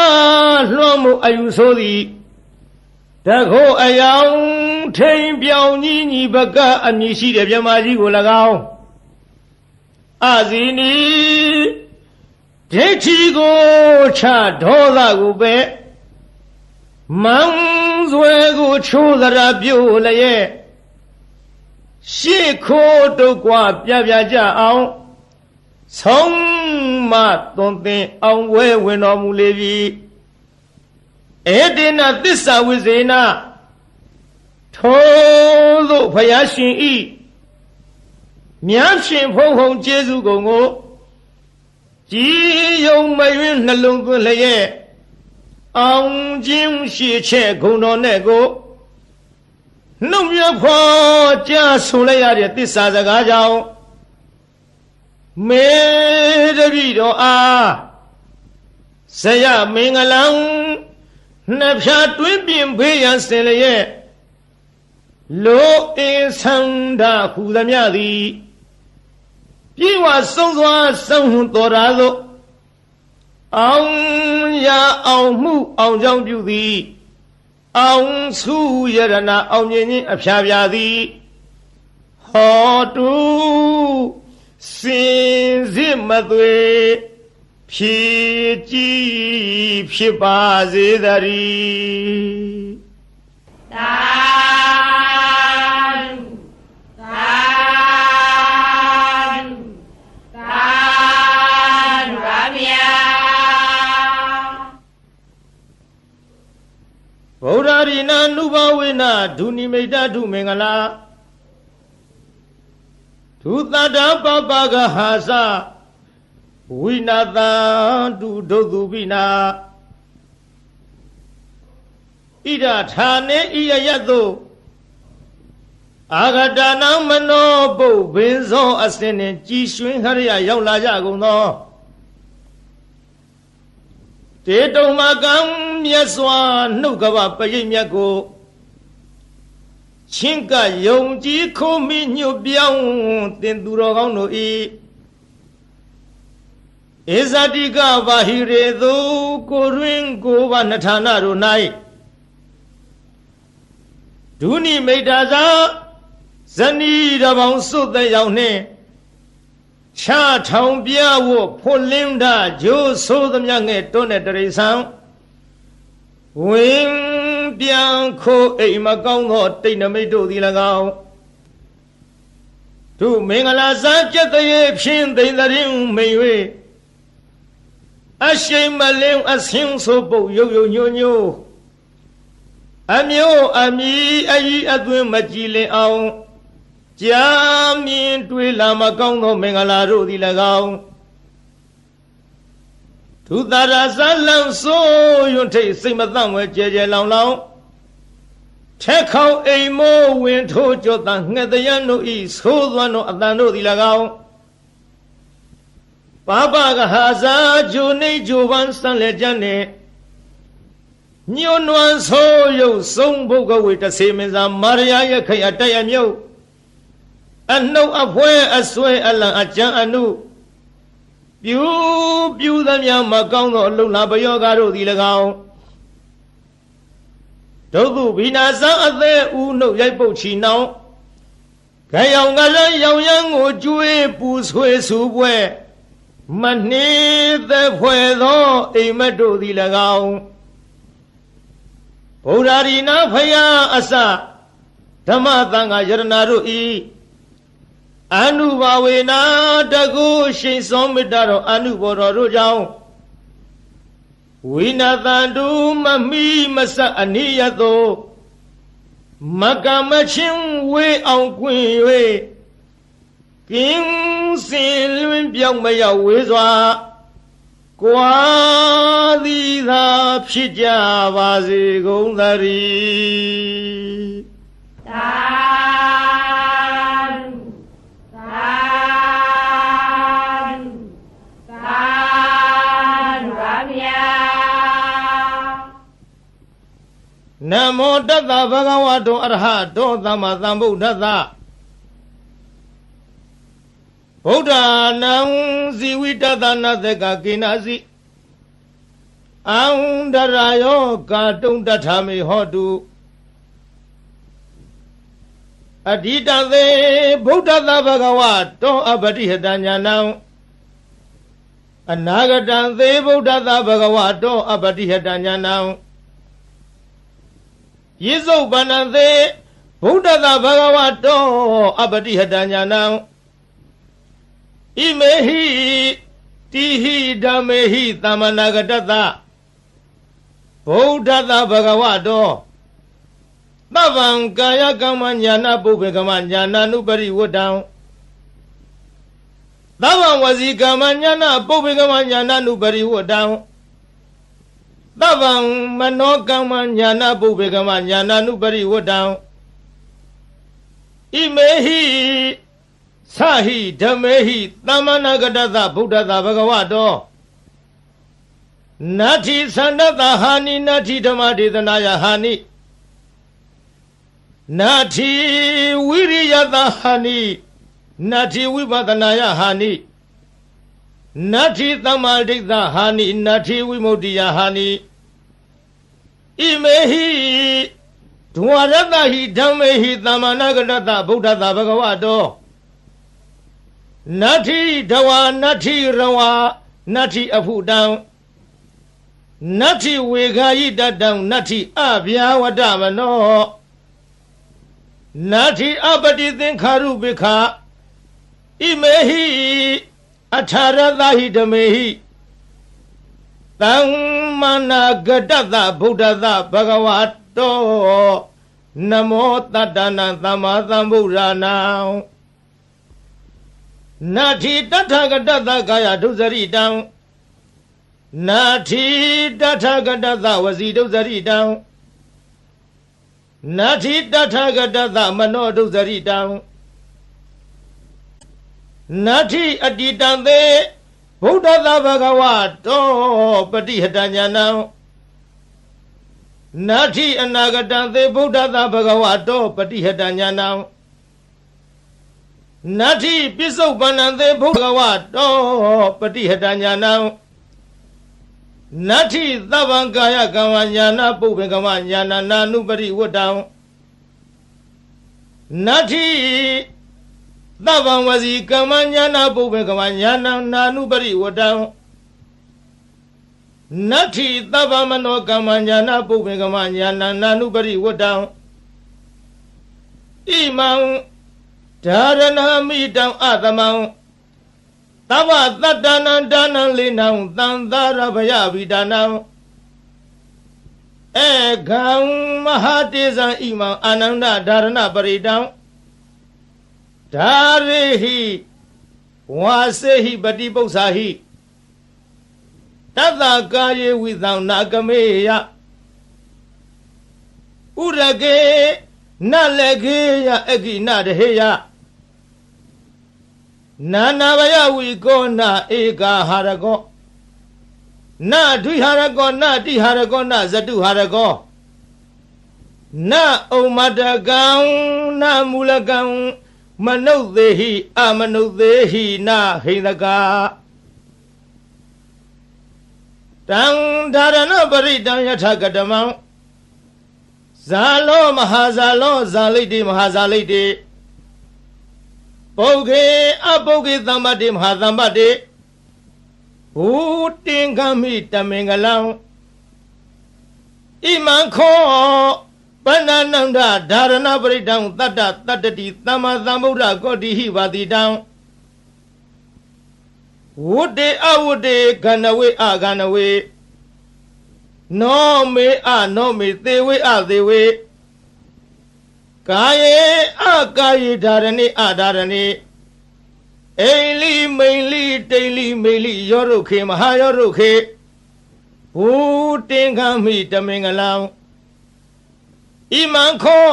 လွှမ်းမိုးအယူဆိုသည်တခိုးအယောင်ထိန်ပြောင်ကြီးညီဘကအမည်ရှိတဲ့မြမကြီးကို၎င်းအဇီနီဒိဋ္ဌိကိုချဒေါသကိုပဲမန်းဆွဲကိုချိုးသရာပြုတ်လျက်ရှေ့ခိုးတုတ်ကွာပြပြကြအောင်ဆုံးမသွန်သင်အောင်ဝဲဝင်တော်မူလေပြီဧတေနသစ္စာဝိဇေနထိုသို့ဘုရားရှင်ဤမြတ်ရှင်ဖုံဖုံကျေးဇူးကုန်ကိုကြည်ယုံမယွင်းနှလုံးသွင်းလျက်အောင်ခြင်းရှိချက်ဂုဏ်တော်နဲ့ကိုနှုတ်မြဖော်ကြားဆိုလိုက်ရတဲ့သစ္စာစကားကြောင့်မေတ္တိတော်အားဇယမင်္ဂလံနှစ်ဖြာတွင်းပြင်ဖေးရန်စင်လျက်လိုအင်းဆန္ဒဟူသမျှသည်ပြေဝဆုံးစွာဆုံးဟွန်တော်ရာသို့အောင်ရအောင်မှုအောင်ကြောင့်ပြုသည်အောင်စုယရဏအောင်မြင်ခြင်းအဖျားပြသည်ဟောတုစင်စစ်မသွေဖြည့်ကြည်ဖြစ်ပါစေတည်းသာသာသာရမြာဗုဒ္ဓရိနာနုဘဝေနဒုနိမိတ်တုမင်္ဂလာဒုသတ္တပပကဟာစဝိနာတံတုဒုသူပိနာဣဒဌာနေဣယယတုအာဂတနာမနောပုဗ္ဗင်းသောအစင်းနှင့်ကြည်ရွှင်ခရရရောက်လာကြကုန်သောတေတုံမကံမြတ်စွာနှုတ်ကပပရိတ်မြတ်ကိုချင်းကယုံကြည်ခိုးမိညွတ်ပြောင်းတင်သူတော်ကောင်းတို့ဤဧဇတိကဘာဟိရေသူကိုရင်းကိုဘာနထာနာတို့၌ဒုနိမိတ်တာသာဇနီးတပေါင်းစွတ်တဲ့ရောက်နှင့်ချထောင်ပြဝဖွလင်းတာဂျိုးဆိုးသမျှငဲ့တွန်းတဲ့တရိษံဝင်ပြန်ခိုးအိမ်မကောင်းသောတိတ်နမိတ်တို့သည်၎င်းသူမင်္ဂလာစားကျက်တဲ့ဖြင့်သိမ့်တဲ့မိန်၍အရှိန်မလင်းအဆင်းဆိုပုတ်ရုပ်ရုပ်ညို့ညို့အမျိုးအမီအကြီးအသွင်းမကြည်လင်အောင်ကြာမြင်တွေ့လာမကောင်းသောမင်္ဂလာတို့သည်၎င်းသူသာရဇလံဆိုယွန်းထိတ်စိတ်မသန့်ဝဲကြဲကြဲလောင်လောင်ထက်ခေါအိမ်မိုးဝင်ထိုးကြောတန်ငှက်တရံတို့ဤသိုးသွမ်းတို့အတန်တို့သည်၎င်းပါပကဟာဇာဂျိုနေဂျိုပန်းစံလေကြတဲ့ညွန်းနွမ်းဆိုးရုပ်ဆုံးဘုတ်ကဝေတစေမင်းသာမာရယာရဲ့ခိတ်အတက်ရမြုပ်အနှုတ်အဖွဲအဆွဲအလံအကြံအနု ပြူသမျှမကောင်းသောအလုံးလာပယောဂတို့သည်၎င်းဒုက္ခဘိနာစံအသေးဦးနှုတ်ရိုက်ပုတ်ချီနှောင်းခရောင်ကလည်းရောင်ရမ်းကိုကျွေးပူဆွေးဆူပွဲမနှေးသက်ဖွဲ့သောအိမ်မက်တို့သည်၎င်းဗုဒ္ဓရီနာဖယားအစဓမ္မသံဃာယရနာတို့ဤအနုဘာဝေနာတကုရှိန်စောမေတ္တာတော်အနုဘောတော်တို့ကြောင့်ဝိနာတန်တုမမိမဆအနိယသောမကမချင်းဝေအောင်ကွင်၍ကင်းစင်လွင်ပြောင်းမရောက်ဝေးစွာကွာသည်သာဖြစ်ကြပါစေကုန်သတည်းသာနမောတတ္တဗဂဝတောအရဟတောသမ္မာသမ္ဗုဒ္ဓသဗုဒ္ဓနာဇီဝိတတနာသကကိနာစီအံဒရာယောကာတုံတထာမေဟောတုအဓိတသေဗုဒ္ဓသဗဂဝတောအပတိဟတညာနံအနာဂတံသေဗုဒ္ဓသဗဂဝတောအပတိဟတညာနံယေဇုပန္နသေဗုဒ္ဓသာဘဂဝတောအပတိဟတညာနံဣမေဟိတိဟိဓမ္မေဟိသမ္မနာဂတတဗုဒ္ဓသာဘဂဝတောသဗ္ဗံကာယကမ္မညာနာပုပ္ပေကမ္မညာနာနုပရိဝတ္တံသဗ္ဗံဝစီကမ္မညာနာပုပ္ပေကမ္မညာနာနုပရိဝတ္တံသဗ္ဗံမနောကမ္မညာနာပုပ္ပေကမ္မညာနာနုပရိဝတ္တံဣမေဟိသဟိဓမ္မေဟိသမ္မနာဂတသဗုဒ္ဓသာဘဂဝတောနတ္ထိသန္တတဟာနိနတ္ထိဓမ္မဒေသနာယဟာနိနတ္ထိဝိရိယတဟာနိနတ္ထိဝိပဿနာယဟာနိနတ္ထိသမ္မာဒိဋ္ဌဟာနိနတ္ထိဝိမု ക്തി ယဟာနိဣမေဟိဒဝရတဟိဓမ္မေဟိသမ္မာနာဂတတဗုဒ္ဓသာဘဂဝတောနတ္ထိဒဝနတ္ထိရဝနတ္ထိအဖုတံနတ္ထိဝေဃာယိတတံနတ္ထိအဗျာဝတ္တမနောနတ္ထိအပတိသင်္ခါရုပိခာဣမေဟိအထာရသဟိဓမေဟိသမ္မာနာဂတတဗုဒ္ဓသဘဂဝတောနမောတတ္တနာသမ္မာသမ္ဗုဒ္ဓနာနာထိတထဂတတကာယဒုစရိတံနာထိတထဂတတဝစီဒုစရိတံနာထိတထဂတတမနောဒုစရိတံနတ္ထိအတ္တိတံသေဗုဒ္ဓသာဘဂဝတောပတိဟတညာနံနတ္ထိအနာဂတံသေဗုဒ္ဓသာဘဂဝတောပတိဟတညာနံနတ္ထိပစ္စုပ္ပန္နံသေဗုဒ္ဓဘဂဝတောပတိဟတညာနံနတ္ထိသဗ္ဗံကာယကမ္မညာနာပုပ္ပေကမ္မညာနာနာနုပရိဝတ္တံနတ္ထိသဗ္ဗံဝစီကမ္မညာနာပုပ္ပေကမ္မညာနာနာနုပရိဝတ္တံနတ္ထိသဗ္ဗမနောကမ္မညာနာပုပ္ပေကမ္မညာနာနာနုပရိဝတ္တံဣမံဓာရဏမိတံအသမံသဗ္ဗတတ္တနံဒါနံလိနံသံသာရဗယဝိဒါနံဧကံမဟာတေဇံဣမံအာနန္ဒဓာရဏပရိတံဓာရေဟိဝါစေဟိပတိပု္ပ္ပာဟိတတ္တကာယေဝိသံနာကမေယဥရကေနလေကေယအကိနတဟေယနာနာဘယဝိကောနာဧကာဟာရကောနာဒွိဟာရကောနာတိဟာရကောနာဇတုဟာရကောနာဩမတကံနာမူလကံမနုဿေဟိအမနုဿေဟိနာဟိန္ဒကာ တံဒါရဏပရိတံယထကတမံဇာလောမဟာဇာလောဇာလိတ္တိမဟာဇာလိတ္တိပုဂ္ဂေအပုဂ္ဂေသမ္ပတ္တိမဟာသမ္ပတ္တိဘူတင်္ဂမိတမင်္ဂလံဣမံခောပဏ္ဏနန္ဒဒါရဏပရိတံတတ္တတတ္တတိသမ္မာသမ္ဗုဒ္ဓကောတိဟိပါတိတံဝုတေအဝုတေဂဏဝေအဂဏဝေနောမေအနောမေသေဝေအသေဝေကာယေအကာယေဓာရဏိအဓာရဏိအိလိမိန်လိတိလိမိန်လိယောရုခေမဟာယောရုခေဘူတင်္ဂမိတမင်္ဂလံဣမံခော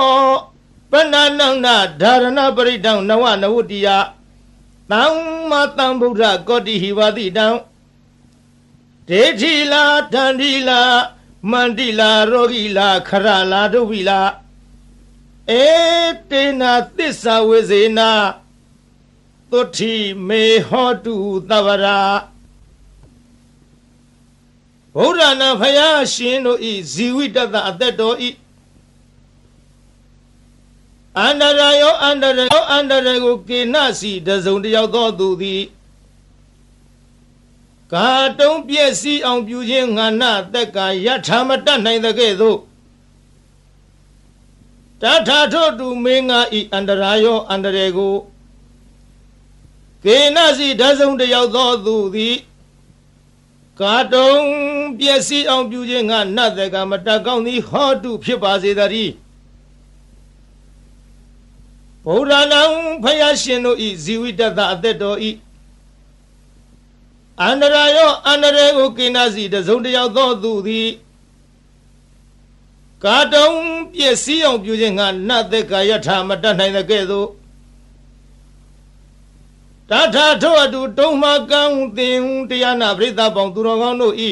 ပဏ္ဏနန္ဒဒါရဏပရိတံနဝနဝတ္တိယသမ္မာသမ္ဗုဒ္ဓကောတိဟိဝတိတံဒေဋ္ဌိလာတန္တိလာမန္တိလာရောဂိလာခရလာဒုဝိလာဧတေနာသစ္စာဝေဇေနာသုတိမေဟောတုသဗ္ဗရာဗုဒ္ဓနာဖယားရှင်တို့ဤဇီဝိတတအသက်တော်ဤအန္တရာယောအန္တရာယောအန္တရာကိုကေနစီတစုံတယောက်သောသူသည်ကာတုံးပြည့်စည်အောင်ပြုခြင်းငါနာတက်ကယထာမတတ်နိုင်တဲ့ကဲ့သို့တထာထို့တူမင်းငါဤအန္တရာယောအန္တရာကိုကေနစီတစုံတယောက်သောသူသည်ကာတုံးပြည့်စည်အောင်ပြုခြင်းငါနာတက်ကမတတ်ကောင်းသည်ဟောတုဖြစ်ပါစေတည်းဗုဒ္ဓနာဖယားရှင်တို့ဤဇီဝိတတအသက်တော်ဤအန္တရာယောအန္တရာကိုကိနာစီတစုံတယောက်သောသူသည်ကာတုံးပြည့်စည်အောင်ပြုခြင်းငါနတ်သက်ကာယထာမတတ်နိုင်တဲ့ကဲ့သို့တထာထို့အတူတုံးမကံသင်တရားနာပရိသတ်ပေါင်းသူတော်ကောင်းတို့ဤ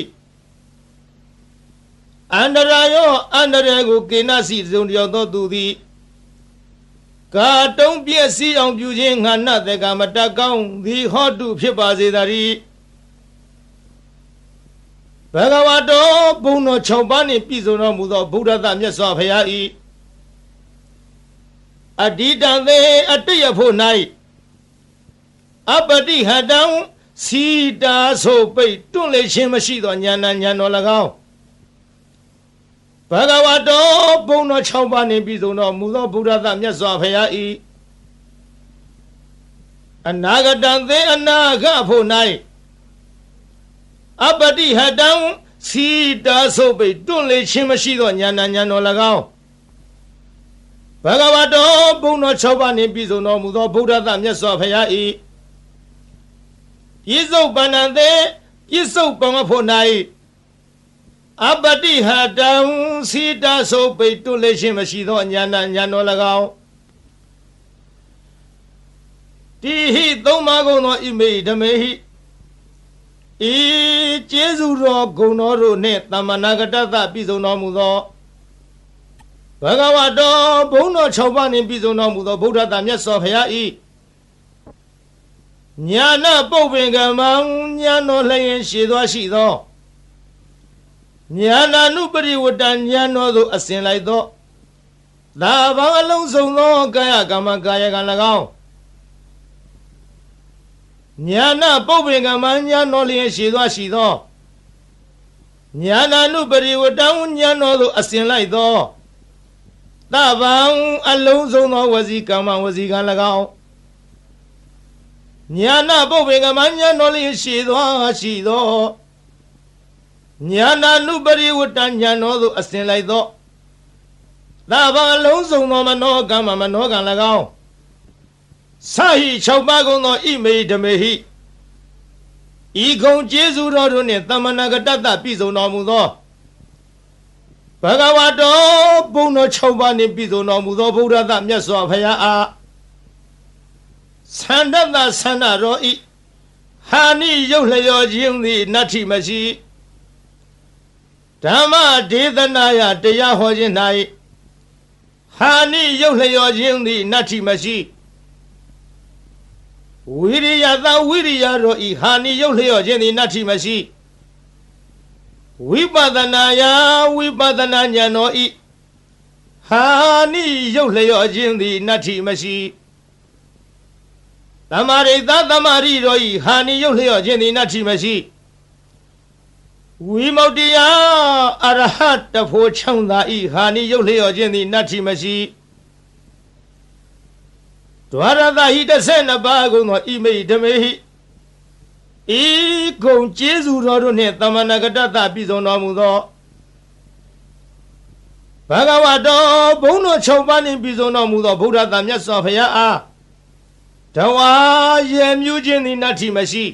အန္တရာယောအန္တရာကိုကိနာစီတစုံတယောက်သောသူသည်ကာတုံးပြည့်စည်အောင်ပြုခြင်းငါနတ်သက်ကာမတတ်ကောင်းသည်ဟောတုဖြစ်ပါစေတည်းဘဂဝါတော်ဘုံတော်6ပါးနှင့်ပြည့်စုံတော်မူသောဗုဒ္ဓသမြတ်စွာဘုရား၏အတ္တိတံသေအတ္တယဖို့၌အပတိဟတံစီတာဆိုပိတ်တွန့်လေခြင်းမရှိသောဉာဏ်ဉာဏ်တော်၎င်းဘဂဝါတော်ဘုံတော်6ပါးနှင့်ပြည့်စုံတော်မူသောဗုဒ္ဓသမြတ်စွာဘုရား၏အနာဂတံသေအနာဂဖို့၌အပတိဟတံစီတာဆိုပိတွန့်လေခြင်းမရှိသောဉာဏ်ဉာဏ်တော်၎င်းဘဂဝါတော်ဘုံတော်6ပါးနှင့်ပြည့်စုံတော်မူသောဗုဒ္ဓသမြတ်စွာဘုရား၏ပြည့်စုံပန္နသေပြည့်စုံပမဖို့၌အပတိဟတံစီတာဆိုပိတွန့်လေခြင်းမရှိသောဉာဏ်ဉာဏ်တော်၎င်းတိဟိသုံးပါးကုန်သောဣမေဓမေဟိဤကျေးဇူးတော်ဂုဏ်တော်တို့နှင့်သမ္မာနာဂတသပြည့်စုံတော်မူသောဘဂဝါတော်ဘုံတော်6ပါးနှင့်ပြည့်စုံတော်မူသောဗုဒ္ဓသာမြတ်စွာဘုရား၏ညာနာပုပ္ပင်ကမံညာတော်လျင်ရှိသောရှိသောညာနာနုပရိဝတ္တညာတော်သို့အစဉ်လိုက်သောသာဘာအလုံးစုံသောကာယကမ္မကာယကံ၎င်းညာနာပုပ္ပင်ကမညာတော်လျင်ရှိသောညာနာနုပရိဝတ္တညာတော်သို့အစဉ်လိုက်သောသဗ္ဗံအလုံးစုံသောဝစီကမ္မဝစီကံ၎င်းညာနာပုပ္ပင်ကမညာတော်လျင်ရှိသောညာနာနုပရိဝတ္တညာတော်သို့အစဉ်လိုက်သောသဗ္ဗံအလုံးစုံသောမနောကမ္မမနောကံ၎င်းစာဟိ6ပါးကုန်သောဣမေဓမေဟိဤကုံကျေးဇူးတော်တို့နှင့်သမ္မာနာဂတတပြည့်စုံတော်မူသောဘဂဝါတော်ဘုံတော်6ပါးနှင့်ပြည့်စုံတော်မူသောဗုဒ္ဓသမြတ်စွာဘုရားအားသန္တတသန္တတော်ဤဟာနိရုပ်လျော်ခြင်းသည်နတ္ထိမရှိဓမ္မဒေသနာယတရားဟောခြင်း၌ဟာနိရုပ်လျော်ခြင်းသည်နတ္ထိမရှိဝိရိယသာဝိရိယတော်ဤဟာနိရုပ်လျော့ခြင်းသည်နတ္ထိမရှိ ဝိပဿနာယဝိပဿနာဉာဏ်တော်ဤဟာနိရုပ်လျော့ခြင်းသည်နတ္ထိမရှိသမာရိသသမာရိတော်ဤဟာနိရုပ်လျော့ခြင်းသည်နတ္ထိမရှိဝိမု ക്തി ယအရဟတဖို့ချောင်းသာဤဟာနိရုပ်လျော့ခြင်းသည်နတ္ထိမရှိဒွါရသဟိ12ပါးကုန်သောဣမိဓမေဟိဤကုံကျေးဇူးတော်တို့နှင့်သမဏဂတတပြည်စုံတော်မူသောဘဂဝတောဘုန်းတော်6ပါးနှင့်ပြည်စုံတော်မူသောဗုဒ္ဓသာမြတ်စွာဘုရားအားတဝါရေမြူးခြင်းသည်နတ္ထိမရှိ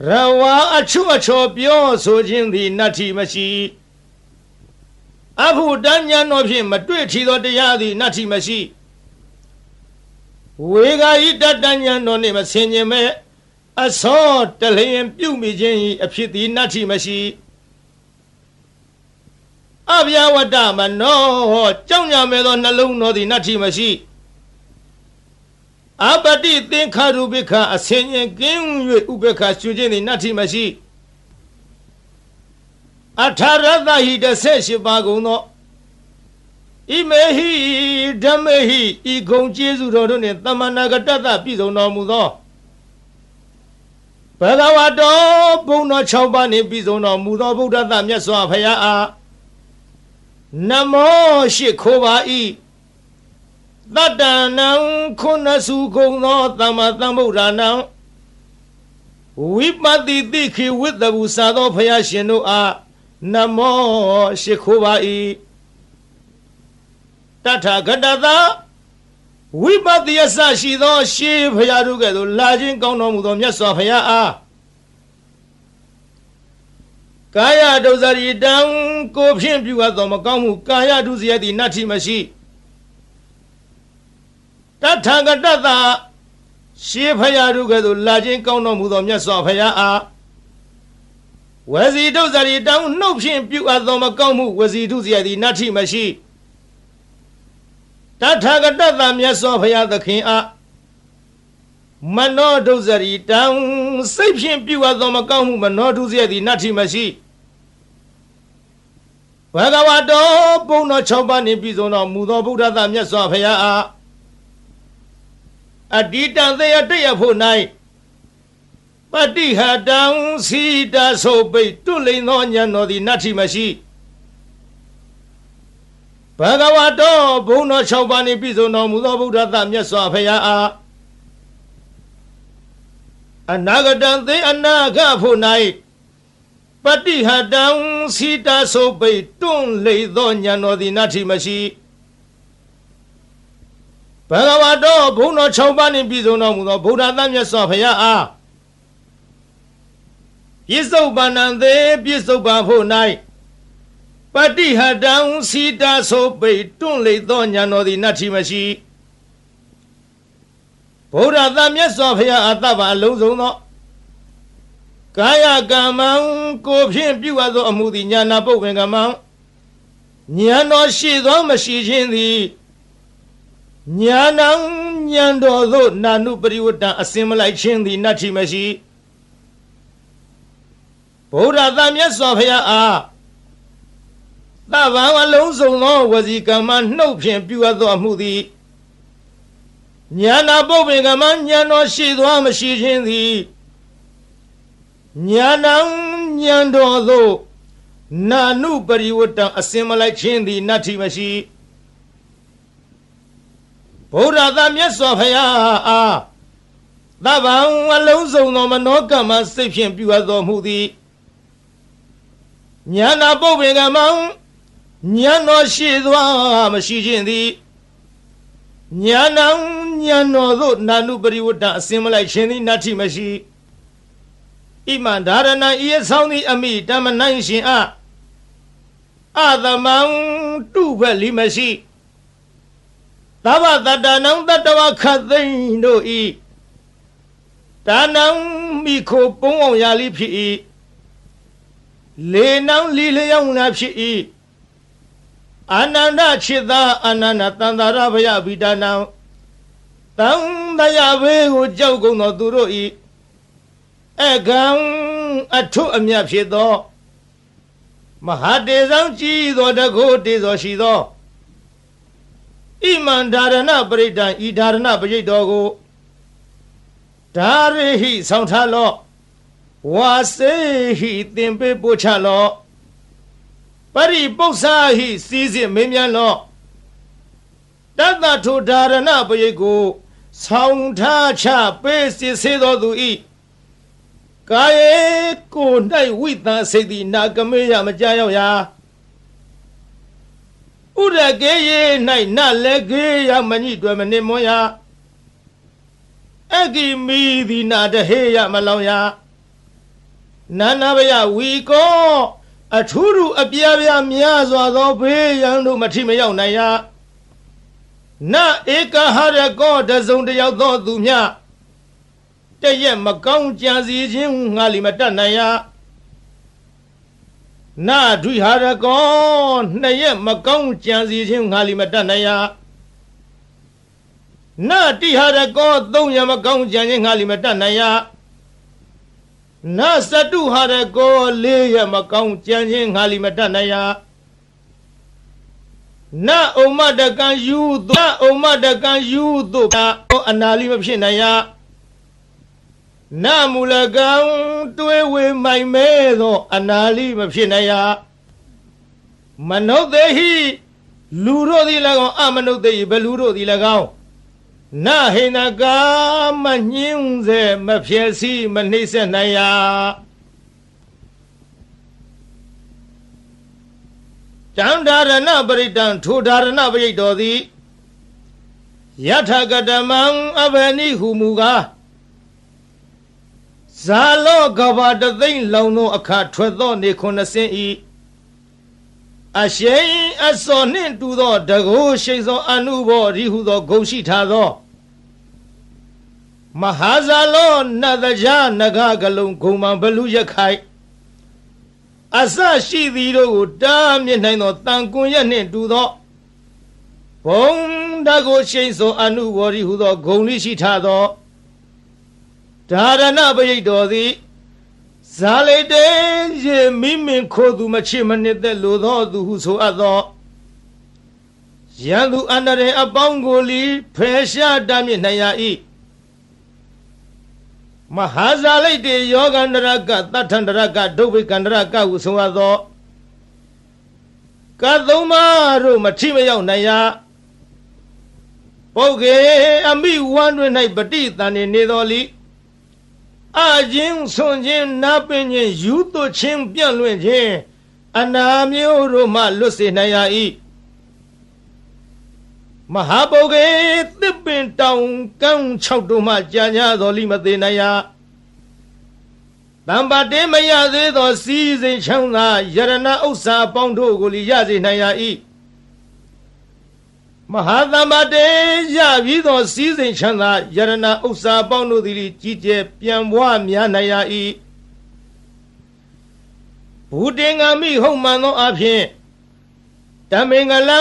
ရဝါအချွတ်အချော်ပြောဆိုခြင်းသည်နတ္ထိမရှိအဘုဒ္ဓဉာဏ်တော်ဖြင့်မတွေ့ထီသောတရားသည်နတ္ထိမရှိဝေဂာယိတတဉာဏ်တော်နှင့်မဆင်ញင်မဲ့အစောတလျင်ပြုမိခြင်း၏အဖြစ်သည်နတ္ထိမရှိအဗျာဝတ္တမနောကြောင့်ညာမဲ့သောနှလုံးတော်သည်နတ္ထိမရှိအပတိသင်္ခါရုပိခအဆင်ញင်ကင်း၍ဥပေက္ခရှုခြင်းသည်နတ္ထိမရှိအထာရသဟိ18ပါးကုန်သောဣမေဟိဓမ္မေဟိဤဂုံကျေးဇူးတော်တို့နှင့်သမဏဂတတပြည်စုံတော်မူသောဘဂဝတောဘုန်းတော်6ပါးနှင့်ပြည်စုံတော်မူသောဗုဒ္ဓသမြတ်စွာဘုရားအားနမောရှိခိုးပါ၏တတ္တနံခုနစုကုံသောသမ္မာသမ္ဗုဒ္ဓနာဝိပတိတိခိဝိတ္တဘူစာသောဘုရားရှင်တို့အားနမောရှိခိုးပါ၏တထာဂတသာဝိပဿနာရှိသောရှေးဘုရားတို့ကဲ့သို့လာခြင်းကောင်းတော်မူသောမြတ်စွာဘုရားအားကာယဒုစရိတံကိုဖြင့်ပြုအပ်သောမကောင်းမှုကာယဒုစရိုက်သည်နတ္ထိမရှိတထာဂတသာရှေးဘုရားတို့ကဲ့သို့လာခြင်းကောင်းတော်မူသောမြတ်စွာဘုရားအားဝစီဒုစရိတံနှုတ်ဖြင့်ပြုအပ်သောမကောင်းမှုဝစီဒုစရိုက်သည်နတ္ထိမရှိတထာဂတသာမြတ်စွာဘုရားသခင်အားမနောဒုစရိတံစိတ်ဖြင့်ပြုအပ်သောမကောင်းမှုမနောဒုစရိုက်သည်နတ္ထိမရှိဘဂဝတောဘုန်းတော်6ပါးနှင့်ပြည်စုံတော်မူသောဗုဒ္ဓသာမြတ်စွာဘုရားအားအတ္တိတံသေယတရဖို့၌ပတိဟတံစီတဆိုပိတွလိန်သောဉာဏ်တော်သည်နတ္ထိမရှိဘဂဝတောဘုန်းတော်6ပါးနှင့်ပြည်စုံတော်မူသောဗုဒ္ဓသမြတ်စွာဘုရားအားအနာဂတံသေအနာဂဖို့၌ပတိဟတံစီတဆိုပိတွန့်လိန်သောဉာဏ်တော်သည်နတ္ထိမရှိဘဂဝတောဘုန်းတော်6ပါးနှင့်ပြည်စုံတော်မူသောဗုဒ္ဓသမြတ်စွာဘုရားအားပြစ္ဆုတ်ပန္နံသေပြစ္ဆုတ်ပန်ဖို့၌ပတိဟတံစီတာဆိုပိတွန့်လိသောဉာဏ်တော်သည်နတ္ထိမရှိဗုဒ္ဓသမြတ်စွာဘုရားအတ္တပါအလုံးစုံသောကာယကမ္မံကိုဖြင့်ပြုအပ်သောအမှုသည်ဉာဏပုပ္ပင်ကမ္မံဉာဏ်တော်ရှိသောမရှိခြင်းသည်ဉာဏံဉာဏ်တော်သို့နာနုပရိဝတ္တအစင်မလိုက်ခြင်းသည်နတ္ထိမရှိဗုဒ္ဓသမြတ်စွာဘုရားအားသဗ္ဗံအလုံးစုံသောဝစီကမ္မနှုတ်ဖြင့်ပြုအပ်သောအမှုသည်ဉာဏပုပ္ပင်ကမ္မဉာဏ်တော်ရှိသောမရှိခြင်းသည်ဉာဏံဉာဏ်တော်သို့နာနုပရိဝတ္တအစင်မလိုက်ခြင်းသည်နတ္ထိမရှိဗုဒ္ဓသာမြတ်စွာဘုရားအားသဗ္ဗံအလုံးစုံသောမနောကမ္မစိတ်ဖြင့်ပြုအပ်သောမှုသည်ဉာဏပုပ္ပင်ကမ္မဉာဏ်တော်ရှိသောမရှိခြင်းသည်ဉာဏံဉာဏ်တော်သို့နာနုပရိဝတ္တအစင်မလိုက်ခြင်းသည်နတ္ထိမရှိဣမံဒါရဏံဤအဆောင်သည်အမိတမနိုင်ရှင်အားအသမံတုဘလိမရှိသဗ္ဗတတ္တနံတတ္တဝခသိန်တို့ဤဒါနံမိခိုပုံအောင်ရာလိဖြစ်၏လေနံလီလျောင်းနာဖြစ်၏အာနန္ဒချစ်သာအာနန္ဒတန္တာရဘယဗိဒါနံတံတရာဘေးကိုကြောက်ကုန်သောသူတို့ဤအကံအထုအမြတ်ဖြစ်သော မဟာတေဆောင်ကြည်သောတကုတေသောရှိသောဣမန္ဒာရဏပရိဒံဤဒါရဏပရိတ်တော်ကိုဒါရိဟိဆောင်ထားလော့ဝါစေဟိသင်ပေးပို့ချလော့ပရိပု္ပ္ပာဟိစီစစ်မင်းမြန်းလော့တတ္တထုဒါရဏပရိတ်ကိုဆောင်ထားချပေးစစ်စေသောသူဤကာယေကို၌ဝိသံစိတ်သည်နာကမေယမကြရောက်ရာဥရကေယေ၌နလည်းကေယမညိတွယ်မနှင့်မွန်ရာအဂိမီသည်နာတဟေယမလောင်ရာနာနာဘယဝီကောအထူးထူအပြားပြားများစွာသောဘေးရန်တို့မထိမရောက်နိုင်ရာနဧကဟရကောတစုံတယောက်သောသူမြတရက်မကောင်းကြံစီခြင်းငါလီမတတ်နိုင်ရာနဒွိဟာရကောနှစ်ရက်မကောင်းကြံစီခြင်းငါလီမတတ်နိုင်ရာနတိဟာရကောသုံးရက်မကောင်းကြံခြင်းငါလီမတတ်နိုင်ရာနစတုဟာရကောလေးရက်မကောင်းကြံခြင်းငါလီမတတ်နိုင်ရာနဥမတကံယူသောဥမတကံယူသောအနာလီမဖြစ်နိုင်ရာနမူလကံတွေးဝေမိုင်မဲသောအနာလီမဖြစ်နိုင်ရာမနုဿေဟိလူတို့သည်၎င်းအမနုဿေဟိဘလူတို့သည်၎င်းနဟိနကာမညင်းစေမဖြစ်စီမနှိမ့်ဆက်နိုင်ရာတံဒါရဏပရိတံထိုဒါရဏပရိတ်တော်သည်ယထကတမံအဘနိဟုမူကားဇာလောကဘာတသိမ့်လောင်သောအခါထွက်သောနေခုနှစ်စင်းဤအရှိန်အစောနှင့်တူသောတကိုးရှိသောအနုဘောရိဟုသောဂုဏ်ရှိထားသောမဟာဇာလောနတ်တရားနဂကလုံးဂုံမံဘလူရခိုင်အစရှိသည်တို့ကိုတားမြစ်နိုင်သောတန်ကွန်ရက်နှင့်တူသောဘုံတကိုးရှိသောအနုဘောရိဟုသောဂုဏ်ရှိထားသောဒါရဏပရိတ်တော်သည်ဇာလိတေရေမိမင်ခိုသူမချစ်မနစ်သက်လိုသောသူဟုဆိုအပ်သောရန်သူအန္တရာယ်အပေါင်းကိုလီဖယ်ရှားတမ်းမြစ်နိုင်ရ၏မဟာဇာလိတေယောဂန္တရကတထန္တရကဒုဗ္ဗေကန္တရကဟုဆိုအပ်သောကသုံးပါးတို့မထိမရောက်နိုင်ရပုဂ္ဂေအမိဝမ်းတွင်၌ပဋိသန္ဓေနေတော်လီအချင်းဆွန်ခြင်းနာပင်ခြင်းယူသွခြင်းပြန့်လွင့်ခြင်းအနာမျိုးတို့မှလွတ်စေနိုင်ရ၏မဟာပုဂ္ဂေသစ်ပင်တောင်ကန်း၆တို့မှကြာညာတော်လိမသေးနိုင်ရတံပါတေမရသေးသောစီးစိမ်ချမ်းသာယရဏဥစ္စာပေါင်းတို့ကိုလီရစေနိုင်ရ၏မဟာသမ္ပါတေရပြီးသောစီးစိမ်ချမ်းသာယရဏဥစ္စာပေါင်းတို့သည်ကြီးကျယ်ပြန်ပွားများနိုင်ရ၏ဘူတင်္ဂမိဟုတ်မှန်သောအဖြစ်ဓမ္မင်္ဂလံ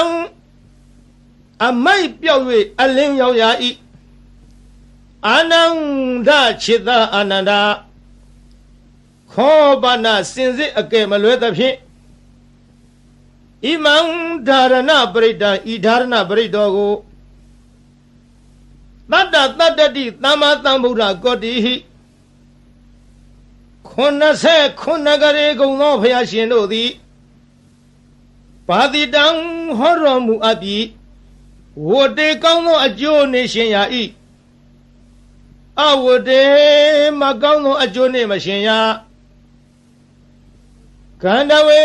အမိုက်ပြောက်၍အလင်းရောက်ရ၏အာနန္ဒခြေသာအာနန္ဒာခောပနာစင်စစ်အကဲမလွဲသဖြင့်ဣမံဒါရဏပရိဒံဤဒါရဏပရိတော်ကိုတတ္တတတ္တတိသမ္မာသမ္ဗုဒ္ဓကောတိဟိ89ကရေကုံသောဘုရားရှင်တို့သည်ပါတိတံဟောတော်မူအပ်ပြီးဝတေကောင်းသောအကျိုးနေရှင်ရာ၏အဝတေမကောင်းသောအကျိုးနေမရှင်ရာကန္တဝေ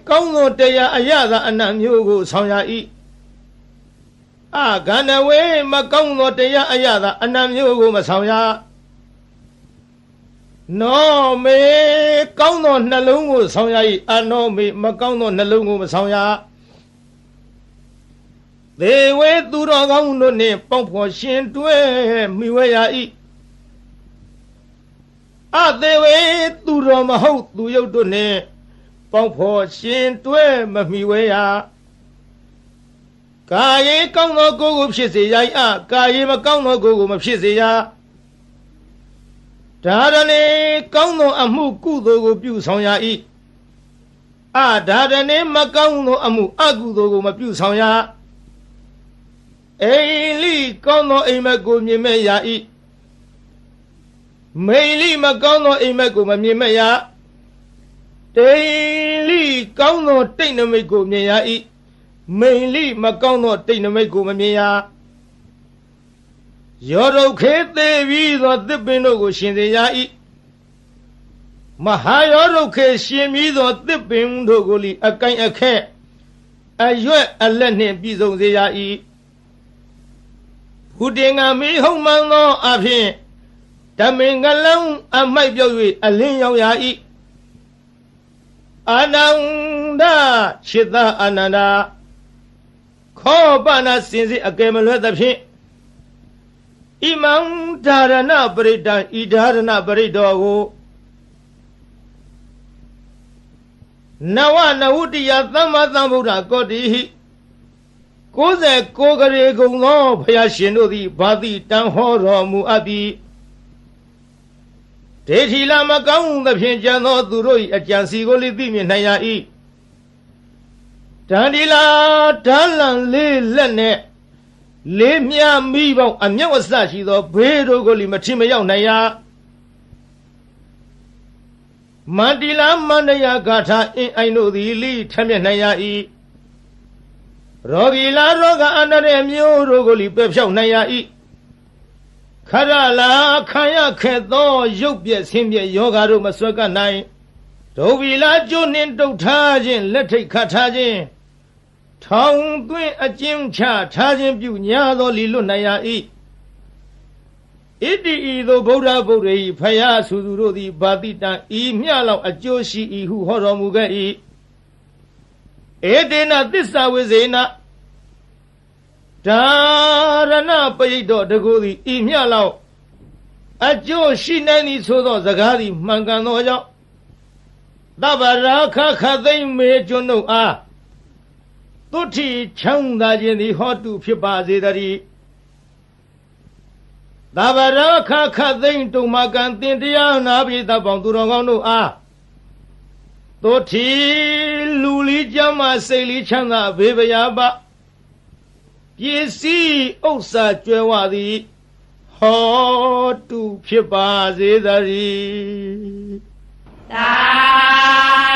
ကောင်းသောတရားအရသာအနတ်မျိုးကိုဆောင်ရ၏ကန္တဝေမကောင်းသောတရားအရသာအနတ်မျိုးကိုမဆောင်ရနောမေကောင်းသောနှလုံးကိုဆောင်ရ၏အနောမေမကောင်းသောနှလုံးကိုမဆောင်ရသေဝေသူတော်ကောင်းတို့နှင့်ပေါင်းဖော်ရှင်တွဲမိဝဲရ၏အသေးဝေသူတော်မဟုတ်သူယုတ်တို့နှင့်ပေါင်းဖော်ရှင်တွဲမမိဝဲရကာယေကောင်းသောကိုယ်ကိုဖြစ်စေရ၏ကာယေမကောင်းသောကိုယ်ကိုမဖြစ်စေရဒါရဏေကောင်းသောအမှုကုသိုလ်ကိုပြုဆောင်ရ၏ ဒါတည်းမကောင်းသောအမှုအကုသိုလ်ကိုမပြုဆောင်ရအိလိကောင်းသောအိမ်မက်ကိုမြင်မဲ့ရ၏မိန်လိမကောင်းသောအိမ်မက်ကိုမမြင်မဲ့ရတိန်လိကောင်းသောတိတ်နမိတ်ကိုမြင်ရ၏မိန်လိမကောင်းသောတိတ်နမိတ်ကိုမမြင်ရယောဒုခေသေးပြီးသောသစ်ပင်တို့ကိုရှင်စေရ၏မဟာယောဒုခေရှင်ပြီးသောသစ်ပင်တို့ကိုလီအကိုင်အခက်အရွက်အလက်နှင့်ပြည်စုံစေရ၏ဘုတင်္ဂမီဟုံမှန်သောအဖြစ်ဓမင်္ဂလံအမိုက်ပြောက်၍အလင်းရောက်ရ၏အာနန္ဒชิตအာနန္ဒခောပနာစင်စစ်အကယ်မလွဲသဖြင့်ဣမံဓာရဏပရိတံဤဓာရဏပရိတောကိုနဝနဝတ္တိယသမ္မာသမ္ဗုဒ္ဓကောတိဟိ69ကရေကုံသောဘုရားရှင်တို့သည်ဘာတိတန်ဟောတော်မူအပ်ပြီးဒေထီလာမကောင်းသဖြင့်ကြံသောသူတို့၏အကြံစီကိုလိသိမြင်နိုင်ရ၏တန်ဒီလာဓာလံလေးလက်နဲ့လေးမြမိပေါင်းအမျက်ဝဆရှိသောဘေးတို့ကိုလိမထီမရောက်နိုင်ရမန္တိလာမန္တရာဂါထာအင်းအိုင်တို့သည်လိထမျက်နိုင်ရ၏ရောဂီလာရောဂအန္တရာယ်မျိုးတို့ကိုလိပယ်ဖြောက်နိုင်ရ၏ခရလာခံရခဲ့သောရုပ်ပြည့်ဆင်းပြည့်ယောဂါတို့မဆွဲကနိုင်ဒုဗီလာကျိုးနှင့်တုတ်ထားခြင်းလက်ထိတ်ခတ်ထားခြင်းထောင်သွင်းအကျဉ်းချထားခြင်းပြုညာသောလီလွတ်နိုင်ရ၏ဣတိဤသို့ဗုဒ္ဓဗုဒ္ဓ၏ဖယားစုသူတို့သည်ဗာတိတံဤမျှလောက်အကျိုးရှိ၏ဟုဟောတော်မူခဲ့၏ဧတေနသစ္စာဝိဇေနဒါရဏပရိတ်တော်တကူသည်ဤမျှလောက်အကျိုးရှိနိုင်သည်ဆိုသောစကားသည်မှန်ကန်သောကြောင့်သဗ္ဗရာခခသိမ့်မေကျွန်းတို့အားသုတိချမ်းသာခြင်းသည်ဟောတုဖြစ်ပါစေတည်းသဗ္ဗရာခခသိမ့်တုံမကံတင်တရားနာပိသပေါင်းသူတော်ကောင်းတို့အားသုတိလူလီကျမ်းမစိတ်လီချမ်းသာဘေးဗျာပပစ္စည်းဥစ္စာကျွဲဝသည်ဟောတုဖြစ်ပါစေတည်းသာ